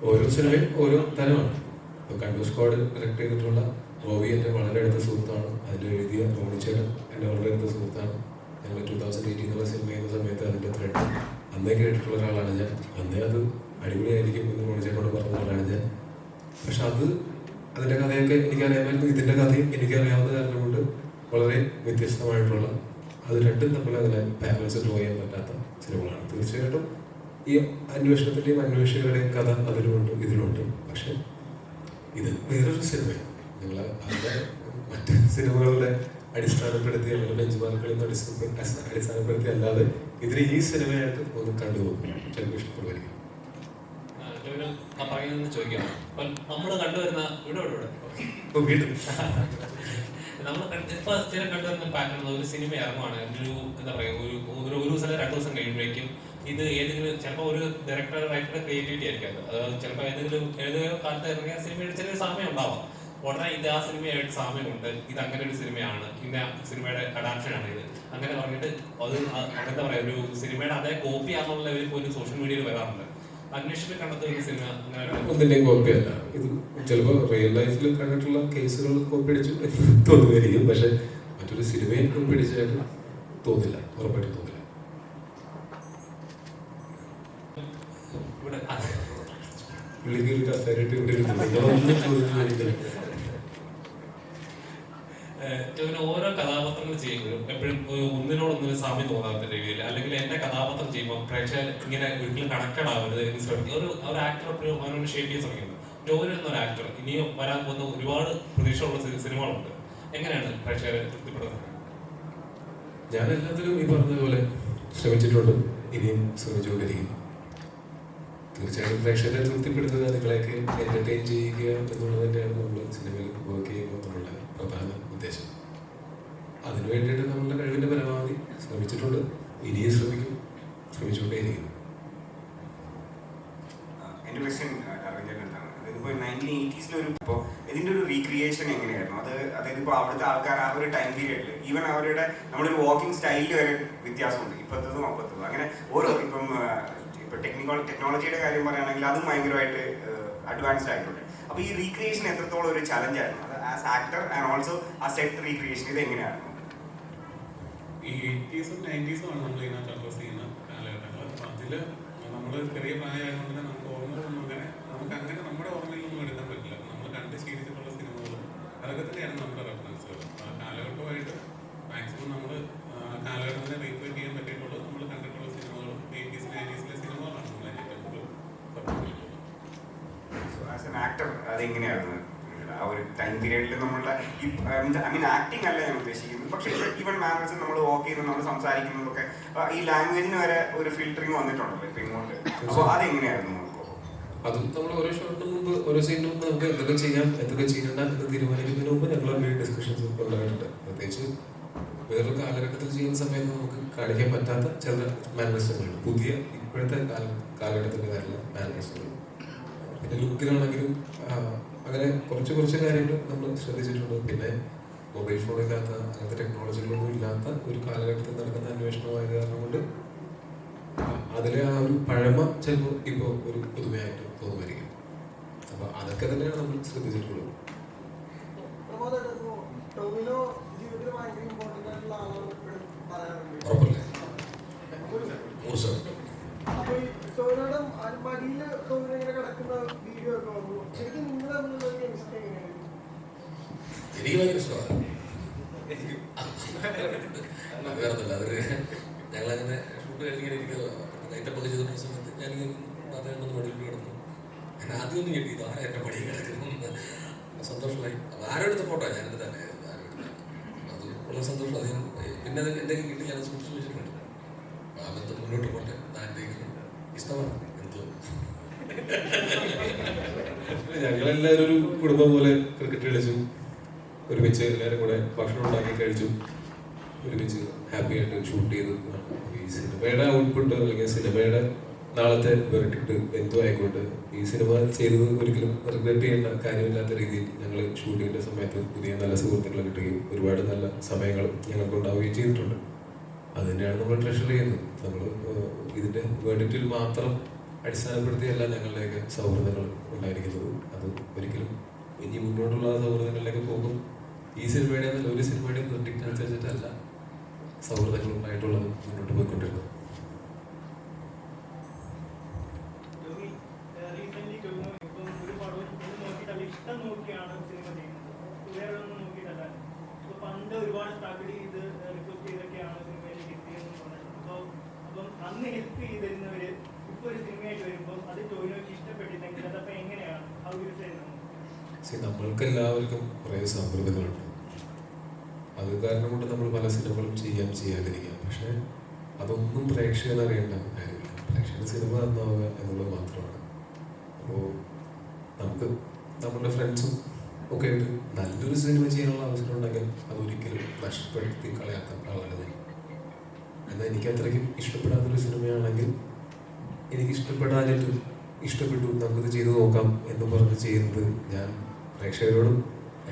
ഓരോ സിനിമയും ഓരോ തരമാണ്. ഇപ്പോൾ കണ്ണൂർ സ്ക്വാഡ് ഡയറക്ട് ചെയ്തിട്ടുള്ള റോബി എൻ്റെ വളരെ അടുത്ത സുഹൃത്താണ്. അതിൽ എഴുതിയ റോണിച്ചേട്ടൻ എൻ്റെ വളരെ അടുത്ത സുഹൃത്താണ്. ഞങ്ങൾ 2018 സിനിമ ചെയ്യുന്ന സമയത്ത് അതിൻ്റെ ത്രെഡ് അന്നേ കേട്ടിട്ടുള്ള ഒരാളാണ് ഞാൻ. അന്നേ അത് അടിപൊളിയായിരിക്കും എന്ന് റോണിച്ചേട്ടനോട് പറഞ്ഞ ആളാണ് ഞാൻ. പക്ഷെ അതിൻ്റെ കഥയൊക്കെ എനിക്കറിയാമായിരുന്നു. ഇതിൻ്റെ കഥയും എനിക്കറിയാവുന്ന കാരണം കൊണ്ട് വളരെ വ്യത്യസ്തമായിട്ടുള്ള അത് രണ്ടും നമ്മൾ അങ്ങനെ പാരലൽസ് ഡ്രോ ചെയ്യാൻ പറ്റാത്ത സിനിമകളാണ്. തീർച്ചയായിട്ടും ഈ അന്വേഷണത്തിൻ്റെയും അന്വേഷകരുടെയും കഥ അതിലുമുണ്ട് ഇതിലുണ്ട്. പക്ഷെ ഇത് വേറൊരു സിനിമയാണ്. നിങ്ങൾ അതിൻ്റെ മറ്റ് സിനിമകളുടെ അടിസ്ഥാനപ്പെടുത്തി അല്ലെങ്കിൽ ബെഞ്ച് മാർക്കുകളിൽ നിന്ന് അടിസ്ഥാനപ്പെടുത്തി അല്ലാതെ ഇതിന് ഈ സിനിമയായിട്ട് ഒന്ന് കണ്ടുപോകും. ചിലപ്പോൾ ഇഷ്ടപ്പെടുമായിരിക്കും. ടോവിനോ ആ പറയുന്നതെന്ന് ചോദിക്കാം. അപ്പം നമ്മൾ കണ്ടുവരുന്ന വീണ്ടും നമ്മൾ ഇപ്പോൾ സ്ഥിരം കണ്ടുവരുന്ന പാറ്റേൺ ഒരു സിനിമ ഇറങ്ങുവാണ്, ഒരു എന്താ പറയുക, ഒരു ദിവസം 2 ദിവസം കഴിയുമ്പോഴേക്കും ഇത് ഏതെങ്കിലും ചിലപ്പോൾ ഒരു ഡയറക്ടർ റൈറ്ററുടെ ക്രിയേറ്റിവിറ്റി ആയിരിക്കും. അത് ചിലപ്പോൾ ഏതെങ്കിലും കാലത്ത് ഇറങ്ങിയ സിനിമയുടെ ചെറിയൊരു സാമ്യം ഉണ്ടാവാം. ഉടനെ ഇത് ആ സിനിമയായിട്ട് സാമ്യമുണ്ട്, ഇത് അങ്ങനെ ഒരു സിനിമയാണ്, ഇന്ന സിനിമയുടെ അഡാപ്ഷനാണ് ഇത്, അങ്ങനെ പറഞ്ഞിട്ട് അത് എന്താ പറയുക, ഒരു സിനിമയുടെ അതേ കോപ്പി ആണെന്നുള്ള ലെവലിൽ പോലും സോഷ്യൽ മീഡിയയിൽ വരാറുണ്ട്. അന്വേഷിച്ച് കണ്ടെത്തുന്ന സിനിമ അങ്ങനെ ഒന്നിൻ്റെയും കോപ്പി അല്ല. ഇത് ചിലപ്പോൾ റിയൽ ലൈഫിൽ കണ്ടിട്ടുള്ള കേസുകൾ കോപ്പി അടിച്ചു തോന്നുമായിരിക്കും, പക്ഷെ മറ്റൊരു സിനിമയെ കോപ്പി അടിച്ചായിട്ട് തോന്നില്ല, ഉറപ്പായിട്ട് തോന്നില്ല. ഇവിടെ പുള്ളിക്ക് ഒരു കസേരയിട്ട് ഇവിടെ നിങ്ങളൊന്നും ചോദിച്ചു. ടോവിനോ ഓരോ കഥാപാത്രങ്ങൾ ചെയ്യുമ്പോഴും എപ്പോഴും ഒന്നിനോടൊന്നിനും സാമ്യം തോന്നാത്ത രീതിയിൽ, അല്ലെങ്കിൽ എന്റെ കഥാപാത്രം ചെയ്യുമ്പോൾ പ്രേക്ഷകർ ഇങ്ങനെ ഒരിക്കലും കണക്റ്റഡ് ആവരുത് എന്ന് ശ്രമിക്കും. ഒരു ആക്ടർ എപ്പോഴും അവനോട് ഷേപ്പ് ചെയ്യാൻ ശ്രമിക്കുന്നു. ടോവിനോ എന്നൊരു ആക്ടർ ഇനിയും വരാൻ പോകുന്ന ഒരുപാട് പ്രതീക്ഷയുള്ള സിനിമകളുണ്ട്. എങ്ങനെയാണ് പ്രേക്ഷകരെ തൃപ്തിപ്പെടുന്നത്? ഞാൻ എല്ലാത്തിലും ഈ പറഞ്ഞതുപോലെ ശ്രമിച്ചിട്ടുണ്ട്, ഇനിയും ശ്രമിച്ചുകൊണ്ടിരിക്കും. തീർച്ചയായിട്ടും പ്രേക്ഷകരെ തൃപ്തിപ്പെടുത്തുക, നിങ്ങളെയൊക്കെ എന്റർടൈൻ ചെയ്യുക എന്നുള്ളത് തന്നെയാണ് നമ്മൾ സിനിമയിൽ വർക്ക് ചെയ്യുമ്പോൾ നമ്മളുടെ പ്രധാന ഉദ്ദേശം. അതിനു വേണ്ടിയിട്ട് നമ്മളുടെ കഴിവിൻ്റെ പരമാവധി ശ്രമിച്ചിട്ടുണ്ട്, ഇനിയും ശ്രമിച്ചുകൊണ്ടേയിരിക്കും. എൻ്റെ ക്വസ്റ്റ്യൻ ഇതിപ്പോൾ 1980s ഇപ്പോൾ ഇതിൻ്റെ ഒരു റീക്രിയേഷൻ എങ്ങനെയായിരുന്നു? അതായത് ഇപ്പോൾ അവിടുത്തെ ആൾക്കാർ ആ ഒരു ടൈം പീരിയഡിൽ ഈവൻ അവരുടെ നമ്മളൊരു വാക്കിംഗ് സ്റ്റൈലിൽ വരെ വ്യത്യാസമുണ്ട്, ഇപ്പോഴത്തതും അപ്പോഴത്തതും. അങ്ങനെ ഓരോ ഇപ്പം ടെക്നോളജിയുടെ കാര്യം പറയുകയാണെങ്കിൽ അതും ഭയങ്കരമായിട്ട് അഡ്വാൻസ്ഡ് ആയിട്ടുണ്ട്. അപ്പോൾ ഈ റീക്രിയേഷൻ എത്രത്തോളം ഒരു ചലഞ്ച് ആയിരുന്നു, അത് ആസ് ആക്ടർ ആൻഡ് ഓൾസോ ആ സെറ്റ് റീക്രിയേഷൻ, ഇത് എങ്ങനെയായിരുന്നു? ഈ 80s ഉം 90s ഉം ആണ് നമ്മൾ ഇതിനകത്ത് അഡ്രസ് ചെയ്യുന്ന കാലഘട്ടങ്ങൾ. അപ്പം അതിൽ നമ്മൾ ചെറിയ പ്രായമായതുകൊണ്ട് തന്നെ നമുക്ക് ഓർമ്മകളൊന്നും അങ്ങനെ നമ്മുടെ ഓർമ്മയിലൊന്നും എടുക്കാൻ പറ്റില്ല. നമ്മൾ കണ്ട് ശീലിച്ചിട്ടുള്ള സിനിമകളും അതൊക്കെ തന്നെയാണ് നമ്മുടെ റെഫറൻസുകൾ. ആ കാലഘട്ടമായിട്ട് മാക്സിമം നമ്മൾ ആ കാലഘട്ടത്തിനെ റീക്രിയേറ്റ് ചെയ്യാൻ പറ്റിയിട്ടുള്ളത് നമ്മൾ കണ്ടിട്ടുള്ള സിനിമകളും 80s 90s സിനിമകളാണ് നമ്മൾ ഏറ്റവും കൂടുതൽ സപ്പോർട്ട് ചെയ്തിട്ടുള്ളത്. സോ ആസ് എൻ ആക്ടർ അതെങ്ങനെയായിരുന്നു ആ ഒരു ടൈം പീരീഡിൽ നമ്മളുടെ ഐ മീൻ ആക്ടിങ് അല്ല ഞാൻ ഉദ്ദേശിക്കുന്നത്, പക്ഷേ ഈവൻ മാനേഴ്സ് നമ്മൾ വർക്ക് ചെയ്യുന്നത്, നമ്മൾ സംസാരിക്കുന്നതൊക്കെ ഈ ലാംഗ്വേജിന് വരെ ഒരു ഫിൽറ്ററിങ് വന്നിട്ടുണ്ടല്ലോ ഇപ്പം ഇങ്ങോട്ട്. അപ്പോൾ അതെങ്ങനെയായിരുന്നു? അതും നമ്മൾ ഓരോ ഷോട്ടിന് മുമ്പ് ഓരോ സീനിന് മുമ്പ് നമുക്ക് എന്തൊക്കെ ചെയ്യാം എന്തൊക്കെ ചെയ്യണ്ട എന്ന് തീരുമാനിക്കുന്നതിന് മുമ്പ് ഞങ്ങൾ ഡിസ്കഷൻസ് ഉണ്ടായിട്ടുണ്ട്. പ്രത്യേകിച്ച് വേറൊരു കാലഘട്ടത്തിൽ ചെയ്യുന്ന സമയത്ത് നമുക്ക് കാണിക്കാൻ പറ്റാത്ത ചില മാനേഴ്സുകളുണ്ട്, പുതിയ ഇപ്പോഴത്തെ കാലഘട്ടത്തിൻ്റെ കാര്യമുള്ള മാനേഴ്സുകൾ. പിന്നെ ലുക്കിലാണെങ്കിലും അങ്ങനെ കുറച്ച് കാര്യങ്ങൾ നമ്മൾ ശ്രദ്ധിച്ചിട്ടുണ്ട്. പിന്നെ മൊബൈൽ ഫോണില്ലാത്ത അങ്ങനത്തെ ടെക്നോളജികളൊന്നും ഇല്ലാത്ത ഒരു കാലഘട്ടത്തിൽ നടക്കുന്ന അന്വേഷണമായത് കാരണം കൊണ്ട് അതിലെ ആ ഒരു പഴമ ചിലപ്പോൾ ഇപ്പോൾ ഒരു പുതുമയായിട്ട് തോന്നുമായിരിക്കും. അപ്പോൾ അതൊക്കെ തന്നെയാണ് നമ്മൾ ശ്രദ്ധിച്ചിട്ടുള്ളത്. ഉറപ്പല്ലേ? എനിക്ക് ഭയങ്കര ഇഷ്ടമാണ്. വേറൊന്നുമില്ല, അതൊരു ഞങ്ങളങ്ങനെ ഷൂട്ട് കഴിഞ്ഞിങ്ങനെ ഇരിക്കുക നൈറ്റപ്പൊക്കെ ചെയ്തിട്ടുള്ള സമയത്ത് ഞാനിങ്ങനെ പാത്രങ്ങളൊന്ന് മടിയിൽ കിടന്നു. ഞാൻ ആദ്യമൊന്നും കേട്ടി ഇത് ആരാ എൻ്റെ മടിയിൽ കിടക്കുന്നു, സന്തോഷമായി. അപ്പോൾ ആരോടുത്ത ഫോട്ടോ ഞാനെടുത്ത് തന്നെ അത് ഉള്ള സന്തോഷം. അത് പിന്നെ അത് എൻ്റെ കിട്ടി ഞാൻ സൂക്ഷിച്ച് വെച്ചിട്ടുണ്ട്. ആ ബന്ധം മുന്നോട്ട് പോട്ടെ, നാട്ടിലേക്ക് ഇഷ്ടമാണ്. എന്തോ ഞങ്ങളെല്ലാവരും ഒരു കുടുംബം പോലെ ക്രിക്കറ്റ് കളിച്ചു, ഒരുമിച്ച് എല്ലാവരും കൂടെ ഭക്ഷണം ഉണ്ടാക്കി കഴിച്ചു, ഒരുമിച്ച് ഹാപ്പി ആയിട്ട് ഷൂട്ട് ചെയ്ത്. ഈ സിനിമയുടെ ഔട്ട്പുട്ട് അല്ലെങ്കിൽ സിനിമയുടെ നാളത്തെ വെറിഡിക്ട് എന്തോ ആയിക്കോട്ടെ, ഈ സിനിമ ചെയ്തത് ഒരിക്കലും റിഗ്രറ്റ് ചെയ്യേണ്ട കാര്യമില്ലാത്ത രീതിയിൽ ഞങ്ങൾ ഷൂട്ടിങ്ങിൻ്റെ സമയത്ത് പുതിയ നല്ല സുഹൃത്തുക്കളെ കിട്ടുകയും ഒരുപാട് നല്ല സമയങ്ങൾ ഞങ്ങൾക്ക് ഉണ്ടാവുകയും ചെയ്തിട്ടുണ്ട്. അത് തന്നെയാണ് നമ്മൾ ട്രഷർ ചെയ്യുന്നത്. നമ്മൾ ഇതിൻ്റെ വെറിഡിക്റ്റിൽ മാത്രം അടിസ്ഥാനപ്പെടുത്തിയല്ല ഞങ്ങളുടെയൊക്കെ സൗഹൃദങ്ങൾ ഉണ്ടായിരിക്കുന്നത്. അത് ഒരിക്കലും ഇനി മുന്നോട്ടുള്ള സൗഹൃദങ്ങളിലേക്ക് പോകും. ഈ സിനിമയുടെ ഒരു സിനിമയുടെയും വെറിഡിക്റ്റ് അനുസരിച്ചിട്ടല്ല സൗഹൃദങ്ങൾ ഉണ്ടായിട്ടുള്ളത് മുന്നോട്ട് പോയിക്കൊണ്ടിരുന്നത്. അന്ന് ഹെൽപ്പ് ചെയ്തിരുന്നവര് ഇപ്പൊ ഒരു സിനിമയായിട്ട് വരുമ്പോൾ അത് ടോവിനോയ്ക്ക് ഇഷ്ടപ്പെട്ടില്ലെങ്കിൽ അതപ്പോ എങ്ങനെയാണ്? നമ്മൾക്ക് എല്ലാവർക്കും കുറേ സൗഹൃദങ്ങളുണ്ട്. അത് കാരണം കൊണ്ട് നമ്മൾ പല സിനിമകളും ചെയ്യാതിരിക്കാം. പക്ഷെ അതൊന്നും പ്രേക്ഷകൻ അറിയേണ്ട കാര്യമില്ല. പ്രേക്ഷകൻ സിനിമ നന്നാവുക എന്നുള്ളത് മാത്രമാണ്. അപ്പോൾ നമുക്ക് നമ്മുടെ ഫ്രണ്ട്സും ഒക്കെ ആയിട്ട് നല്ലൊരു സിനിമ ചെയ്യാനുള്ള അവസരം ഉണ്ടെങ്കിൽ അതൊരിക്കലും നഷ്ടപ്പെടുത്തി കളയാത്ത ആളാണ് ഞാൻ. എന്നാൽ എനിക്ക് അത്രയ്ക്കും ഇഷ്ടപ്പെടാത്തൊരു സിനിമയാണെങ്കിൽ എനിക്ക് ഇഷ്ടപ്പെട്ടു നമുക്കിത് ചെയ്തു നോക്കാം എന്ന് പറഞ്ഞ് ചെയ്യുന്നത് ഞാൻ പ്രേക്ഷകരോടും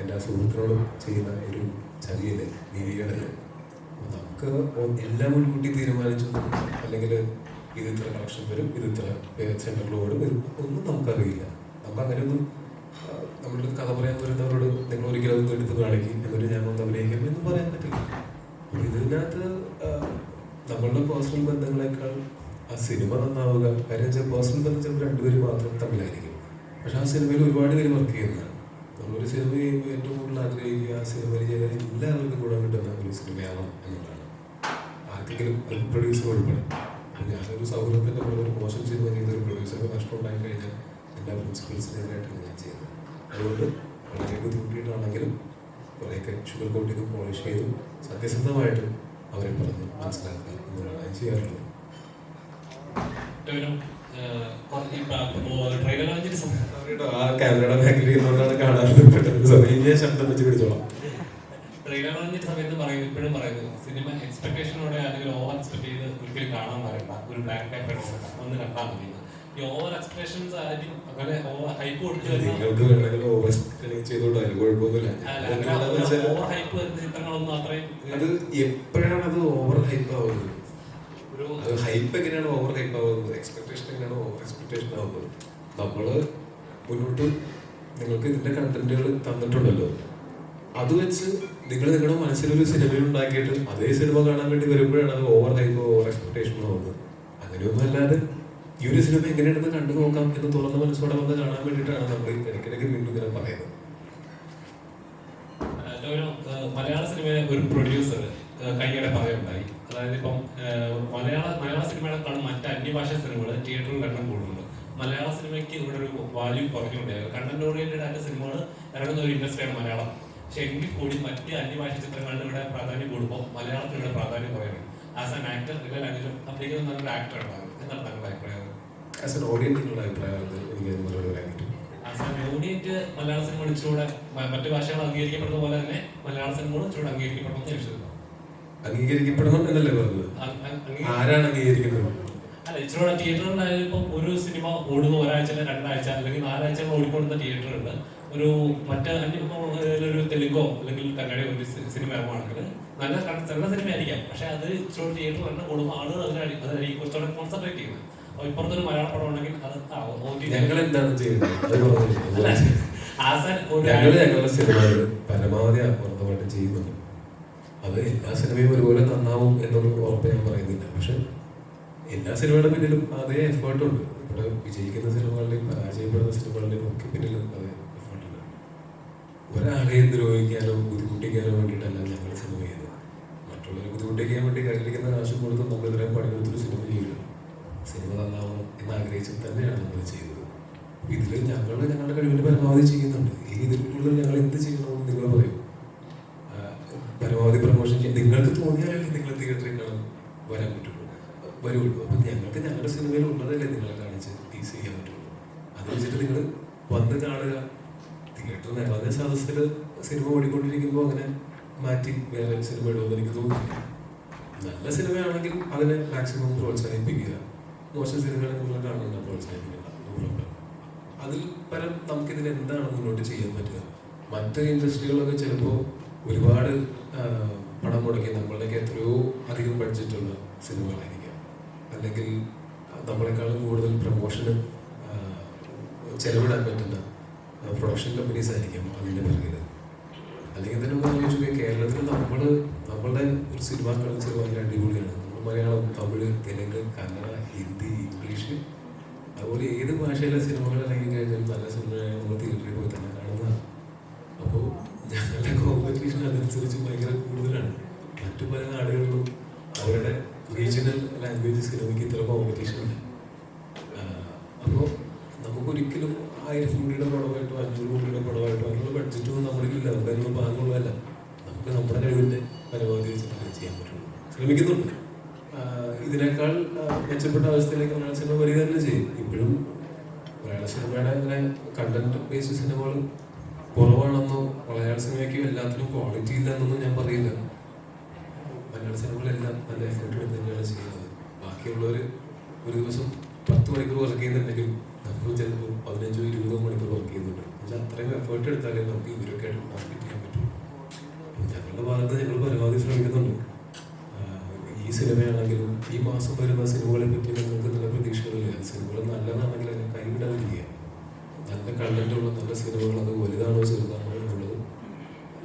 എൻ്റെ സുഹൃത്തിനോടും ചെയ്യുന്ന ഒരു ചതിയല്ലേ, നീതികേടല്ലേ. നമുക്ക് എല്ലാം മുൻകൂട്ടി തീരുമാനിച്ചു അല്ലെങ്കിൽ ഇത് ഇത്ര കളക്ഷൻ വരും, ഇത് ഇത്ര സെൻറ്ററിൽ ഓടും, ഒന്നും നമുക്കറിയില്ല. നമുക്ക് അങ്ങനെയൊന്നും നമ്മളുടെ കഥ പറയാൻ വരുന്നവരോട് നിങ്ങൾ ഒരിക്കലും അതൊന്നും എടുത്ത് കാണിക്കും എന്നിട്ട് ഞാൻ ഒന്ന് അഭിനയിക്കും എന്ന് പറയാൻ പറ്റില്ല. ഇതിനകത്ത് നമ്മളുടെ പേഴ്സണൽ ബന്ധങ്ങളെക്കാൾ ആ സിനിമ നന്നാവുക, കാര്യം വെച്ചാൽ പേഴ്സണൽ ബന്ധം ചിലപ്പോൾ രണ്ടുപേരും മാത്രം തമ്മിലായിരിക്കും. പക്ഷെ ആ സിനിമയിൽ ഒരുപാട് പേര് വർക്ക് ചെയ്യുന്നതാണ്. നമ്മളൊരു സിനിമ ചെയ്യുമ്പോൾ ഏറ്റവും കൂടുതൽ ആഗ്രഹിക്കുക ആ സിനിമയിൽ ചെയ്താൽ എല്ലാവർക്കും ഗുണം കിട്ടുന്ന ഒരു സിനിമയാവണം എന്നുള്ളതാണ്. ആർക്കെങ്കിലും ഒരു പ്രൊഡ്യൂസർ ഉൾപ്പെടെ. ഞാനൊരു സൗഹൃദത്തിൻ്റെ പോലെ ഒരു മോശം സിനിമ ചെയ്തൊരു പ്രൊഡ്യൂസർക്ക് നഷ്ടം ഉണ്ടായി കഴിഞ്ഞാൽ എല്ലാ പ്രിൻസിപ്പൾസിനെതിരായിട്ടാണ് ഞാൻ ചെയ്യുന്നത്. അതുകൊണ്ട് വളരെ ബുദ്ധിമുട്ടിയിട്ടാണെങ്കിലും കുറേയൊക്കെ ഷുഗർ കോട്ട് ചെയ്തും പോളിഷ് ചെയ്തും സത്യസന്ധമായിട്ടും അവരെ പറഞ്ഞ് മനസ്സിലാക്കുക എന്നുള്ളതാണ് ഞാൻ ചെയ്യാറുള്ളത്. ആ ക്യാമറയുടെ ബാക്കിൽ ഇരുന്നുകൊണ്ടാണ് കാണാറുള്ളത്. പെട്ടെന്ന് ശബ്ദം വെച്ച് പിടിച്ചോളാം. ട്രെയിലർ വന്നിട്ട് സമയത്ത് പറയുന്നത് ഇപ്പോഴും പറയുന്നത് സിനിമ എക്സ്പെക്ടേഷനോടെ അല്ലെങ്കിൽ ഓവർ എക്സ്പെക്ട് ചെയ്ത് ഒരിക്കലും കാണാൻ പറയണ്ട. ഒരു ബ്ലാക്ക് ആൻഡ് വൈറ്റ് ഒന്ന് കണ്ടാൽ മതി. ഈ ഓവർ എക്സ്പെക്ടേഷൻസ് ആയിരിക്കും അങ്ങനെ ഓവർ ഹൈപ്പ് കൊടുത്ത് നിങ്ങൾക്ക് വേണമെങ്കിൽ ഓവർ എക്സ്പെക്ട് ചെയ്തോട്ടോ, അതിന് കുഴപ്പമൊന്നുമില്ല. ഓവർ ഹൈപ്പ് വരുന്ന ചിത്രങ്ങളൊന്നും അത്രയും അത് എപ്പോഴാണ് അത് ഓവർ ഹൈപ്പ് ആവുന്നത്? അത് ഹൈപ്പ് എങ്ങനെയാണ് ഓവർ ഹൈപ്പ് ആവുന്നത്? എക്സ്പെക്ടേഷൻ എങ്ങനെയാണ് ഓവർ എക്സ്പെക്ടേഷൻ ആവുന്നത്? നമ്മള് മുന്നോട്ട് നിങ്ങൾക്ക് ഇതിന്റെ കണ്ടന്റുകൾ തന്നിട്ടുണ്ടല്ലോ, അത് വെച്ച് നിങ്ങൾ നിങ്ങളുടെ മനസ്സിലൊരു സിനിമ ഉണ്ടാക്കിയിട്ട് അതേ സിനിമ കാണാൻ വേണ്ടി വരുമ്പോഴാണ് അത് ഓവർ ഹൈപ്പോ ഓവർ എക്സ്പെക്ടേഷനോ ആവുന്നത്. അങ്ങനെയൊന്നും അല്ലാതെ ഈ ഒരു സിനിമ എങ്ങനെയാണെന്ന് കണ്ടു നോക്കാം എന്ന് തുറന്ന മനസ്സോടെ വന്ന് കാണാൻ വേണ്ടിയിട്ടാണ് നമ്മൾ ഇടയ്ക്കിടയ്ക്ക് വീണ്ടും ഇങ്ങനെ പറയുന്നത്. മലയാള സിനിമയിലെ ഒരു പ്രൊഡ്യൂസർ കൈയ്യടെ പറയുണ്ടായി. അതായത് ഇപ്പം മലയാള സിനിമകളെക്കാളും മറ്റ് അന്യഭാഷ സിനിമകൾ തിയേറ്ററിൽ എണ്ണം കൂടുന്നുണ്ട്. മലയാള സിനിമയ്ക്ക് ഇവിടെ ഒരു വാല്യൂ കുറഞ്ഞുകൊണ്ടേ. കണ്ടന്റ് ഓറിയന്റഡ് ആയിട്ട് സിനിമകൾ ഇറങ്ങുന്ന ഒരു ഇൻഡസ്ട്രിയാണ് മലയാളം. പക്ഷെ എങ്കിൽ കൂടി മറ്റ് അന്യഭാഷ ചിത്രങ്ങളുടെ ഇവിടെ പ്രാധാന്യം കൂടുമ്പോൾ മലയാളത്തിന് ഇവിടെ പ്രാധാന്യം കുറയുന്നു. ആസ് ആൻ ആക്ടർ അല്ലെങ്കിൽ അപ്ലിക്കുന്ന നല്ലൊരു ആക്ടർ ഉണ്ടാകും. എന്താണ് താങ്കളുടെ അഭിപ്രായം? ആസ് എൻ ഓഡിയൻസിനുള്ള അഭിപ്രായം എനിക്ക് മറുപടി പറയാൻ പറ്റും. As an audience Malayala cinema ഇച്ചിലൂടെ മറ്റു ഭാഷകൾ അംഗീകരിക്കപ്പെടുന്ന പോലെ തന്നെ മലയാള സിനിമകൾ ഇച്ചിലൂടെ അംഗീകരിക്കപ്പെടണമെന്ന് വിശ്വസിക്കുന്നു. അംഗീകരിക്കപ്പെടണം എന്നല്ലേ പറഞ്ഞത്? ആരാണ് അംഗീകരിക്കുന്നത്? അല്ല, ഇച്ചിലൂടെ തിയേറ്ററുകളിലായാലും ഇപ്പം ഒരു സിനിമ ഓടുന്ന ഒരാഴ്ച, 2 ആഴ്ച അല്ലെങ്കിൽ 4 ആഴ്ച ഓടിക്കൊടുത്ത തിയേറ്ററുണ്ട്. ഒരു ഒരു തെലുങ്കോ അല്ലെങ്കിൽ കന്നഡയോ ഒരു സിനിമ ഇറങ്ങുവാണെങ്കിൽ നല്ല സിനിമ ആയിരിക്കാം. പക്ഷെ അത് ഇച്ചിലൂടെ തിയേറ്റർ തന്നെ കൂടുമ്പോൾ ആളുകൾ അതിനായിരിക്കും കുറച്ചുകൂടെ കോൺസെൻട്രേറ്റ് ചെയ്യുന്നത്. അപ്പോൾ ഇപ്പുറത്തൊരു മലയാള പടം ഉണ്ടെങ്കിൽ അത് ഞങ്ങൾ എന്താണ് ചെയ്യുന്നത്? ഞങ്ങളുടെ സിനിമകൾ പരമാവധി ആത്മാർത്ഥമായിട്ട് ചെയ്യുന്നുണ്ട്. അത് എല്ലാ സിനിമയും ഒരുപോലെ നന്നാവും എന്നൊരു ഉറപ്പ് ഞാൻ പറയുന്നില്ല. പക്ഷെ എല്ലാ സിനിമകളുടെ പിന്നിലും അതേ എഫേർട്ടുണ്ട്. ഇവിടെ വിജയിക്കുന്ന സിനിമകളുടെയും പരാജയപ്പെടുന്ന സിനിമകളുടെയും ഒക്കെ പിന്നിലും അതേ എഫേർട്ടുണ്ട്. ഒരാളെയും ദ്രോഹിക്കാനോ ബുദ്ധിമുട്ടിക്കാനോ വേണ്ടിയിട്ടല്ല ഞങ്ങൾ സിനിമ ചെയ്യുന്നത്. മറ്റുള്ളവരെ ബുദ്ധിമുട്ടിക്കാൻ വേണ്ടി കയ്യിലിരിക്കുന്ന കാശും കൊടുത്ത് നമ്മൾ ഇത്രയും പണിയെടുത്തൊരു സിനിമ ചെയ്യില്ല. സിനിമ നന്നാവണം എന്നാഗ്രഹിച്ചിട്ട് തന്നെയാണ് നമ്മൾ ചെയ്തത്. ഇതിൽ ഞങ്ങൾ ഞങ്ങളുടെ കഴിവിൻ്റെ പരമാവധി ചെയ്യുന്നുണ്ട്. ഈ ഇതിൽ കൂടുതൽ ഞങ്ങൾ എന്ത് ചെയ്യണമെന്ന് നിങ്ങൾ പറയും. പരമാവധി പ്രമോഷൻ ചെയ്യാൻ നിങ്ങൾക്ക് തോന്നിയാലല്ലേ നിങ്ങൾ തിയേറ്ററിൽ കാണാൻ വരാൻ വരുള്ളൂ. അപ്പം ഞങ്ങൾക്ക് ഞങ്ങളുടെ സിനിമയിൽ ഉള്ളതല്ലേ നിങ്ങളെ കാണിച്ച് ടീസ് ചെയ്യാൻ പറ്റുള്ളൂ. അത് വെച്ചിട്ട് നിങ്ങൾ വന്ന് കാണുക. തിയേറ്ററിൽ നിറഞ്ഞ സദസ്സിൽ സിനിമ ഓടിക്കൊണ്ടിരിക്കുമ്പോൾ അങ്ങനെ മാറ്റി വേറെ സിനിമ ഇടുമെന്ന് എനിക്ക് തോന്നുന്നില്ല. നല്ല സിനിമയാണെങ്കിൽ അതിനെ മാക്സിമം പ്രോത്സാഹിപ്പിക്കുക. മോശം സിനിമകളെ നിങ്ങൾ കാണുന്ന പ്രോത്സാഹിപ്പിക്കുക. അതിൽ പരം നമുക്കിതിൽ എന്താണ് മുന്നോട്ട് ചെയ്യാൻ പറ്റുക? മറ്റ് ഇൻഡസ്ട്രികളൊക്കെ ചിലപ്പോൾ ഒരുപാട് പണം മുടക്കി നമ്മളുടെയൊക്കെ എത്രയോ അധികം ബഡ്ജറ്റുള്ള സിനിമകളായിരിക്കാം. അല്ലെങ്കിൽ നമ്മളെക്കാളും കൂടുതൽ പ്രൊമോഷന് ചെലവിടാൻ പറ്റുന്ന പ്രൊഡക്ഷൻ കമ്പനീസ് ആയിരിക്കാം അതിൻ്റെ പിറകിൽ. അല്ലെങ്കിൽ തന്നെ ആലോചിച്ചു കേരളത്തിൽ നമ്മളുടെ ഒരു സിനിമ കൾച്ചർ വളരെ അടിപൊളിയാണ്. നമ്മൾ മലയാളം, തമിഴ്, തെലുങ്ക്, കന്നഡ, ഹിന്ദി, ഇംഗ്ലീഷ്, അതുപോലെ ഏത് ഭാഷയിലെ സിനിമകൾ ഇറങ്ങി കഴിഞ്ഞാലും നല്ല സിനിമയാണ് നമ്മൾ തിയേറ്ററിൽ പോയി തന്നെ കാണുന്നതാണ്. അപ്പോൾ ഞങ്ങളുടെ കോമ്പറ്റീഷൻ അതനുസരിച്ച് ഭയങ്കര കൂടുതലാണ്. മറ്റു പല നാടുകളിലും അവരുടെ റീജിയണൽ ലാംഗ്വേജ് സിനിമയ്ക്ക് ഇത്ര കോമ്പറ്റീഷൻ ഉണ്ട്. അപ്പോൾ നമുക്കൊരിക്കലും 1000 കോടിയുടെ പടമായിട്ടോ 500 കോടിയുടെ പടമായിട്ടോ അതിനുള്ള ബഡ്ജറ്റൊന്നും നമ്മളിലില്ല. നമുക്ക് അതിനുള്ള ഭാഗമുള്ളതല്ല. നമുക്ക് നമ്മുടെ കഴിവിൻ്റെ പരമാവധി വെച്ചിട്ട് ചെയ്യാൻ പറ്റുള്ളൂ. ശ്രമിക്കുന്നുണ്ട്. ഇതിനേക്കാൾ മെച്ചപ്പെട്ട അവസ്ഥയിലേക്ക് മലയാള സിനിമ വരിക തന്നെ ചെയ്യും. ഇപ്പോഴും മലയാള മലയാള സിനിമയുടെ അങ്ങനെ കണ്ടന്റ് ബേസ്ഡ് സിനിമകൾ കുറവാണെന്നോ മലയാള സിനിമയ്ക്ക് എല്ലാത്തിനും ക്വാളിറ്റി ഇല്ല എന്നൊന്നും ഞാൻ പറയില്ല. മലയാള സിനിമകളെല്ലാം നല്ല എഫേർട്ട് എടുത്ത് തന്നെയാണ് ചെയ്യുന്നത്. ബാക്കിയുള്ളവർ ഒരു ദിവസം 10 മണിക്കൂർ വർക്ക് ചെയ്യുന്നുണ്ടെങ്കിൽ നമ്മൾ ചിലപ്പോൾ 15-20 മണിക്കൂർ വർക്ക് ചെയ്യുന്നുണ്ട്. പക്ഷേ അത്രയും എഫേർട്ട് എടുത്താലേ നമുക്ക് ഇവരൊക്കെ ആയിട്ട് കോമ്പീറ്റ് ചെയ്യാൻ പറ്റും. ഞങ്ങളുടെ ഭാഗത്ത് ഞങ്ങൾ പരമാവധി ശ്രമിക്കുന്നുണ്ട്. ഈ സിനിമയാണെങ്കിലും ഈ മാസം വരുന്ന സിനിമകളെ പറ്റി നിങ്ങൾക്ക് നല്ല പ്രതീക്ഷകളില്ല. സിനിമകൾ നല്ലതാണെങ്കിൽ അതിനെ കൈവിടാതിരിക്കുക. നല്ല കണ്ടന്റുള്ള നല്ല സിനിമകൾ അത് വലുതാണോ ചെറുതാണോ എന്നുള്ളത്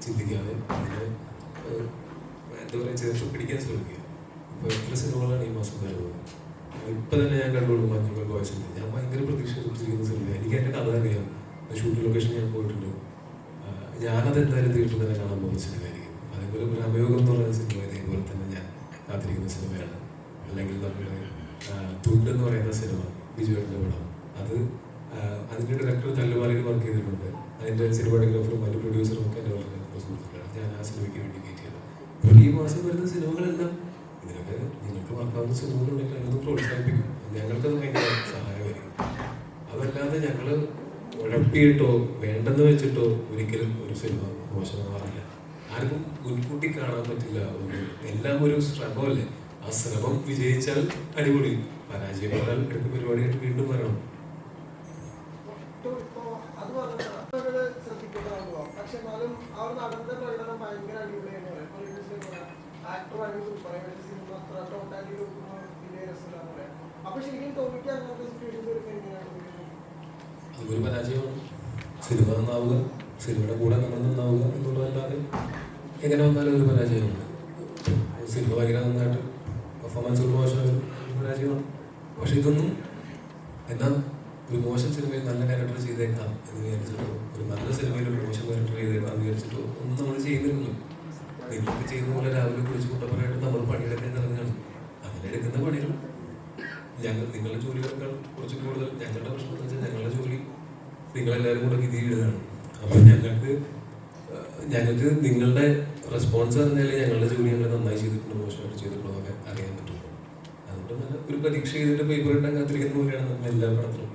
ചിന്തിക്കാതെ അതിനെ എന്താ പറയുക ചേർത്ത് പിടിക്കാൻ ശ്രമിക്കുക. ഇപ്പോൾ എത്ര സിനിമകളാണ് ഈ മാസം വരുന്നത്? ഇപ്പം തന്നെ ഞാൻ കണ്ടുള്ളൂ മഞ്ഞുകൾ ബോയ്സിൻ്റെ. ഞാൻ ഭയങ്കര പ്രതീക്ഷ ലഭിച്ചിരിക്കുന്ന സിനിമ. എനിക്ക് എൻ്റെ കഥ അറിയാം. ഷൂട്ടിംഗ് ലൊക്കേഷൻ ഞാൻ പോയിട്ടുണ്ട്. ഞാനത് എന്തായാലും തിയേറ്ററിൽ തന്നെ കാണാൻ പോകുന്ന സിനിമയായിരിക്കും. അതേപോലെ ഒരു അമയോഗം എന്ന് പറയുന്ന സിനിമ ഇതേപോലെ തന്നെ ഞാൻ കാത്തിരിക്കുന്ന സിനിമയാണ്. അല്ലെങ്കിൽ നമ്മുടെ തുണ്ട് എന്ന് പറയുന്ന സിനിമ ബിജുവേട്ടൻ്റെ പടം, അത് അതിൻ്റെ ഡയറക്ടർ തല്ലുമാലയിൽ വർക്ക് ചെയ്തിട്ടുണ്ട്. അതിൻ്റെ സിനിമാറ്റോഗ്രാഫറും അതിൻ്റെ പ്രൊഡ്യൂസറും ഒക്കെ എൻ്റെ വളരെ സുഹൃത്തുക്കളാണ്. ഞാൻ ആ സിനിമയ്ക്ക് വേണ്ടി വെയിറ്റ് ചെയ്തത്. അപ്പോൾ ഈ മാസം വരുന്ന സിനിമകളെല്ലാം ഇതിനൊക്കെ നിങ്ങൾക്ക് വർക്കാവുന്ന സിനിമകളുണ്ടെങ്കിൽ അതൊന്ന് പ്രോത്സാഹിപ്പിക്കും. ഞങ്ങൾക്കത് ഭയങ്കര സഹായമായിരിക്കും. അതല്ലാതെ ഞങ്ങൾ ഉഴപ്പിയിട്ടോ വേണ്ടെന്ന് വെച്ചിട്ടോ ഒരിക്കലും ഒരു സിനിമ മോശമാവാറില്ല. ആർക്കും മുൻകൂട്ടി കാണാൻ പറ്റില്ല. എല്ലാം ഒരു ശ്രമമല്ലേ. ആ ശ്രമം വിജയിച്ചാൽ അടിപൊളി, പരാജയപ്പെട്ടാൽ എടുത്ത പരിപാടിയായിട്ട് വീണ്ടും വരണം. പക്ഷെ എന്നാലും ആ ഒരു നടന്റെ പ്രകടനം ഭയങ്കര അടിപൊളിയെന്ന് പറയാം. ആക്ടറാണെങ്കിൽ സൂപ്പറായി, സിനിമ അത്ര ടോട്ടാലി നോക്കുമ്പോൾ വലിയ രസമില്ലാന്ന് പറയാം. അപ്പൊ ശരിക്കും ടോമിക്ക് അങ്ങനത്തെ സിറ്റുവേഷൻസ് വരുമ്പോൾ എങ്ങനെയാണ്? അതൊരു പരാജയമാണ്. സിനിമ നന്നാവുക, സിനിമയുടെ കൂടെ നമ്മൾ നന്നാവുക എന്നുള്ളതല്ലാതെ എങ്ങനെ വന്നാലും ഒരു പരാജയമാണ്. സിനിമ ഭയങ്കര നന്നായിട്ട് പെർഫോമൻസ് ഒരു മോശം പരാജയമാണ്. പക്ഷെ ഇതൊന്നും എന്നാൽ ഒരു മോശം സിനിമയിൽ നല്ല ക്യാരക്ടർ ചെയ്തേക്കാം എന്ന് വിചാരിച്ചിട്ടോ ഒരു നല്ല സിനിമയിൽ ഒരു മോശം ക്യാരക്ടർ ചെയ്തേക്കാം എന്ന് വിചാരിച്ചിട്ടോ ഒന്നും നമ്മൾ ചെയ്യുന്നില്ലല്ലോ. നിങ്ങൾക്ക് ചെയ്യുന്ന പോലെ രാവിലെ കുളിച്ച് കൂട്ടപ്പനായിട്ട് നമ്മൾ പണിയെടുക്കാൻ ഇറങ്ങുകയാണ്. അതിലെടുക്കുന്ന പണികൾ നിങ്ങളുടെ ജോലികളെക്കാൾ കുറച്ച് കൂടുതൽ ഞങ്ങളുടെ പ്രശ്നം എന്ന് വെച്ചാൽ ഞങ്ങളുടെ ജോലി നിങ്ങളെല്ലാവരും കൂടെ വിധി എഴുതാണ്. അപ്പം ഞങ്ങൾക്ക് നിങ്ങളുടെ റെസ്പോൺസ് അറിഞ്ഞാലേ ഞങ്ങളുടെ ജോലി ഞങ്ങൾ നന്നായി ചെയ്തിട്ടുണ്ടോ മോശമായിട്ട് ചെയ്തിട്ടുണ്ടോ എന്നൊക്കെ അറിയാൻ പറ്റുള്ളൂ. അതുകൊണ്ട് നല്ല ഒരു പരീക്ഷ ചെയ്തിട്ട് പേപ്പർ ഇട്ടാൻ കാത്തിരിക്കുന്ന പോലെയാണ് നമ്മൾ എല്ലാ പടത്തിലും